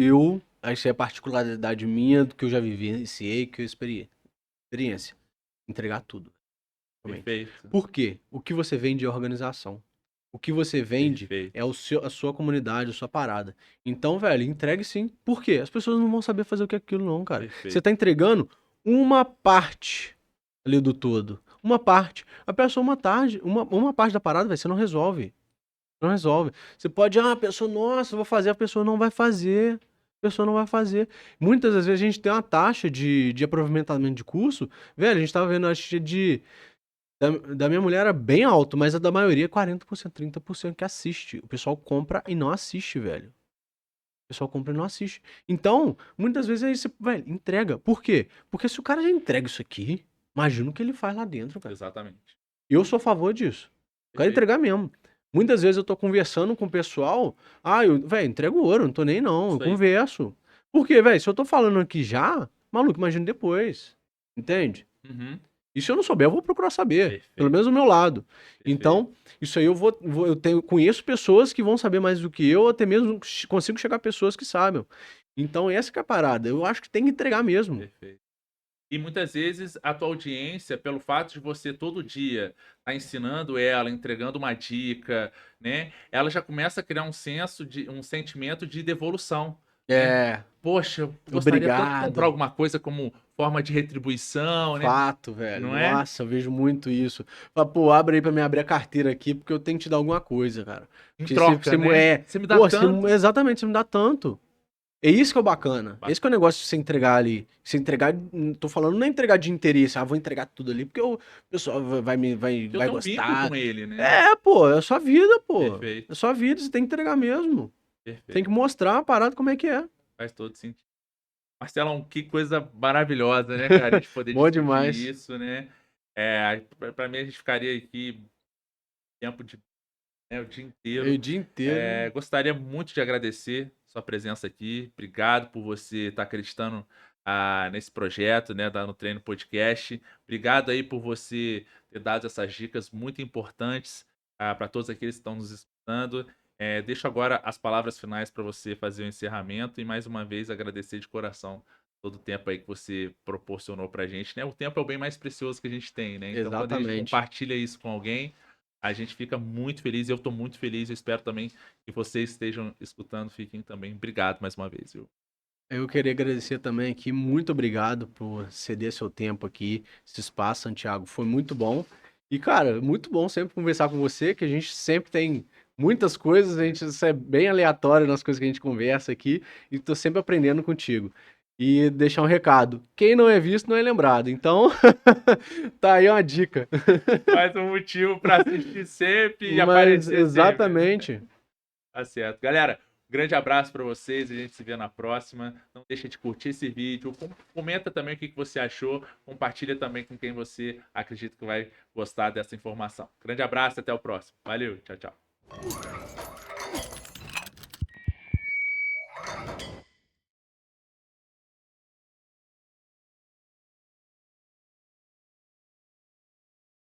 isso é particularidade minha do que eu já vivenciei, que eu experiência. Entregar tudo. Realmente. Perfeito. Por quê? O que você vende é organização. O que você vende Perfeito. é a sua comunidade, a sua parada. Então, velho, entregue sim. Por quê? As pessoas não vão saber fazer o que é aquilo, não, cara. Perfeito. Você tá entregando uma parte ali do todo. Uma parte. A pessoa, uma parte da parada, velho, você não resolve. Não resolve. Você pode, a pessoa, nossa, eu vou fazer, a pessoa não vai fazer. A pessoa não vai fazer. Muitas das vezes a gente tem uma taxa de aproveitamento de curso. Velho, a gente tava vendo a taxa da minha mulher era bem alto, mas a da maioria é 40%, 30% que assiste. O pessoal compra e não assiste, velho. O pessoal compra e não assiste. Então, muitas vezes aí você, velho, entrega. Por quê? Porque se o cara já entrega isso aqui, imagina o que ele faz lá dentro, cara. Exatamente. Eu sou a favor disso. Eu quero Perfeito. entregar mesmo. Muitas vezes eu tô conversando com o pessoal, velho, entrego ouro, não tô nem não, eu Isso aí. converso. Por quê, velho? Se eu tô falando aqui já, maluco, imagina depois. Entende? Uhum. E se eu não souber, eu vou procurar saber. Perfeito. Pelo menos do meu lado. Perfeito. Então, isso aí conheço pessoas que vão saber mais do que eu, até mesmo consigo chegar a pessoas que sabem. Então, essa que é a parada. Eu acho que tem que entregar mesmo. Perfeito. E muitas vezes a tua audiência, pelo fato de você todo dia estar ensinando ela, entregando uma dica, né? Ela já começa a criar um sentimento de devolução, né? Poxa, eu gostaria tanto de comprar Obrigado. alguma coisa como forma de retribuição, né? Fato, velho. Não é? Nossa, eu vejo muito isso. Fala, pô, abre aí pra me abrir a carteira aqui, porque eu tenho que te dar alguma coisa, cara. Em Porque troca, né? Você me dá tanto. Exatamente, você me dá tanto. É isso que é o bacana. Esse que é o negócio de você entregar ali. Você entregar, tô falando não é entregar de interesse, vou entregar tudo ali, porque o pessoal vai Eu tenho um vínculo gostar. com ele, né? Pô, é a sua vida, pô. Perfeito. É a sua vida, você tem que entregar mesmo. Perfeito. Tem que mostrar a parada como é que é. Faz todo sentido. Marcelão, que coisa maravilhosa, né, cara? A gente poder Bom discutir demais. isso, né? Pra mim, a gente ficaria aqui tempo de o dia inteiro. O dia inteiro. Gostaria muito de agradecer sua presença aqui. Obrigado por você estar acreditando nesse projeto, né, da No Treino Podcast. Obrigado aí por você ter dado essas dicas muito importantes para todos aqueles que estão nos escutando. Deixo agora as palavras finais para você fazer o encerramento e mais uma vez agradecer de coração todo o tempo aí que você proporcionou pra gente, né? O tempo é o bem mais precioso que a gente tem, né? Então, quando a gente Exatamente. compartilha isso com alguém, a gente fica muito feliz. Eu tô muito feliz. Eu espero também que vocês estejam escutando. Fiquem também. Obrigado mais uma vez, viu? Eu queria agradecer também aqui. Muito obrigado por ceder seu tempo aqui, esse espaço, Santiago. Foi muito bom. E, cara, muito bom sempre conversar com você, que a gente sempre tem muitas coisas, isso é bem aleatório nas coisas que a gente conversa aqui, e tô sempre aprendendo contigo. E deixar um recado: quem não é visto não é lembrado. Então, tá aí uma dica. Mais um motivo pra assistir sempre e Mas, aparecer exatamente. sempre. Tá certo. Galera, um grande abraço pra vocês. A gente se vê na próxima. Não deixa de curtir esse vídeo. Comenta também o que você achou. Compartilha também com quem você acredita que vai gostar dessa informação. Grande abraço e até o próximo. Valeu. Tchau, tchau.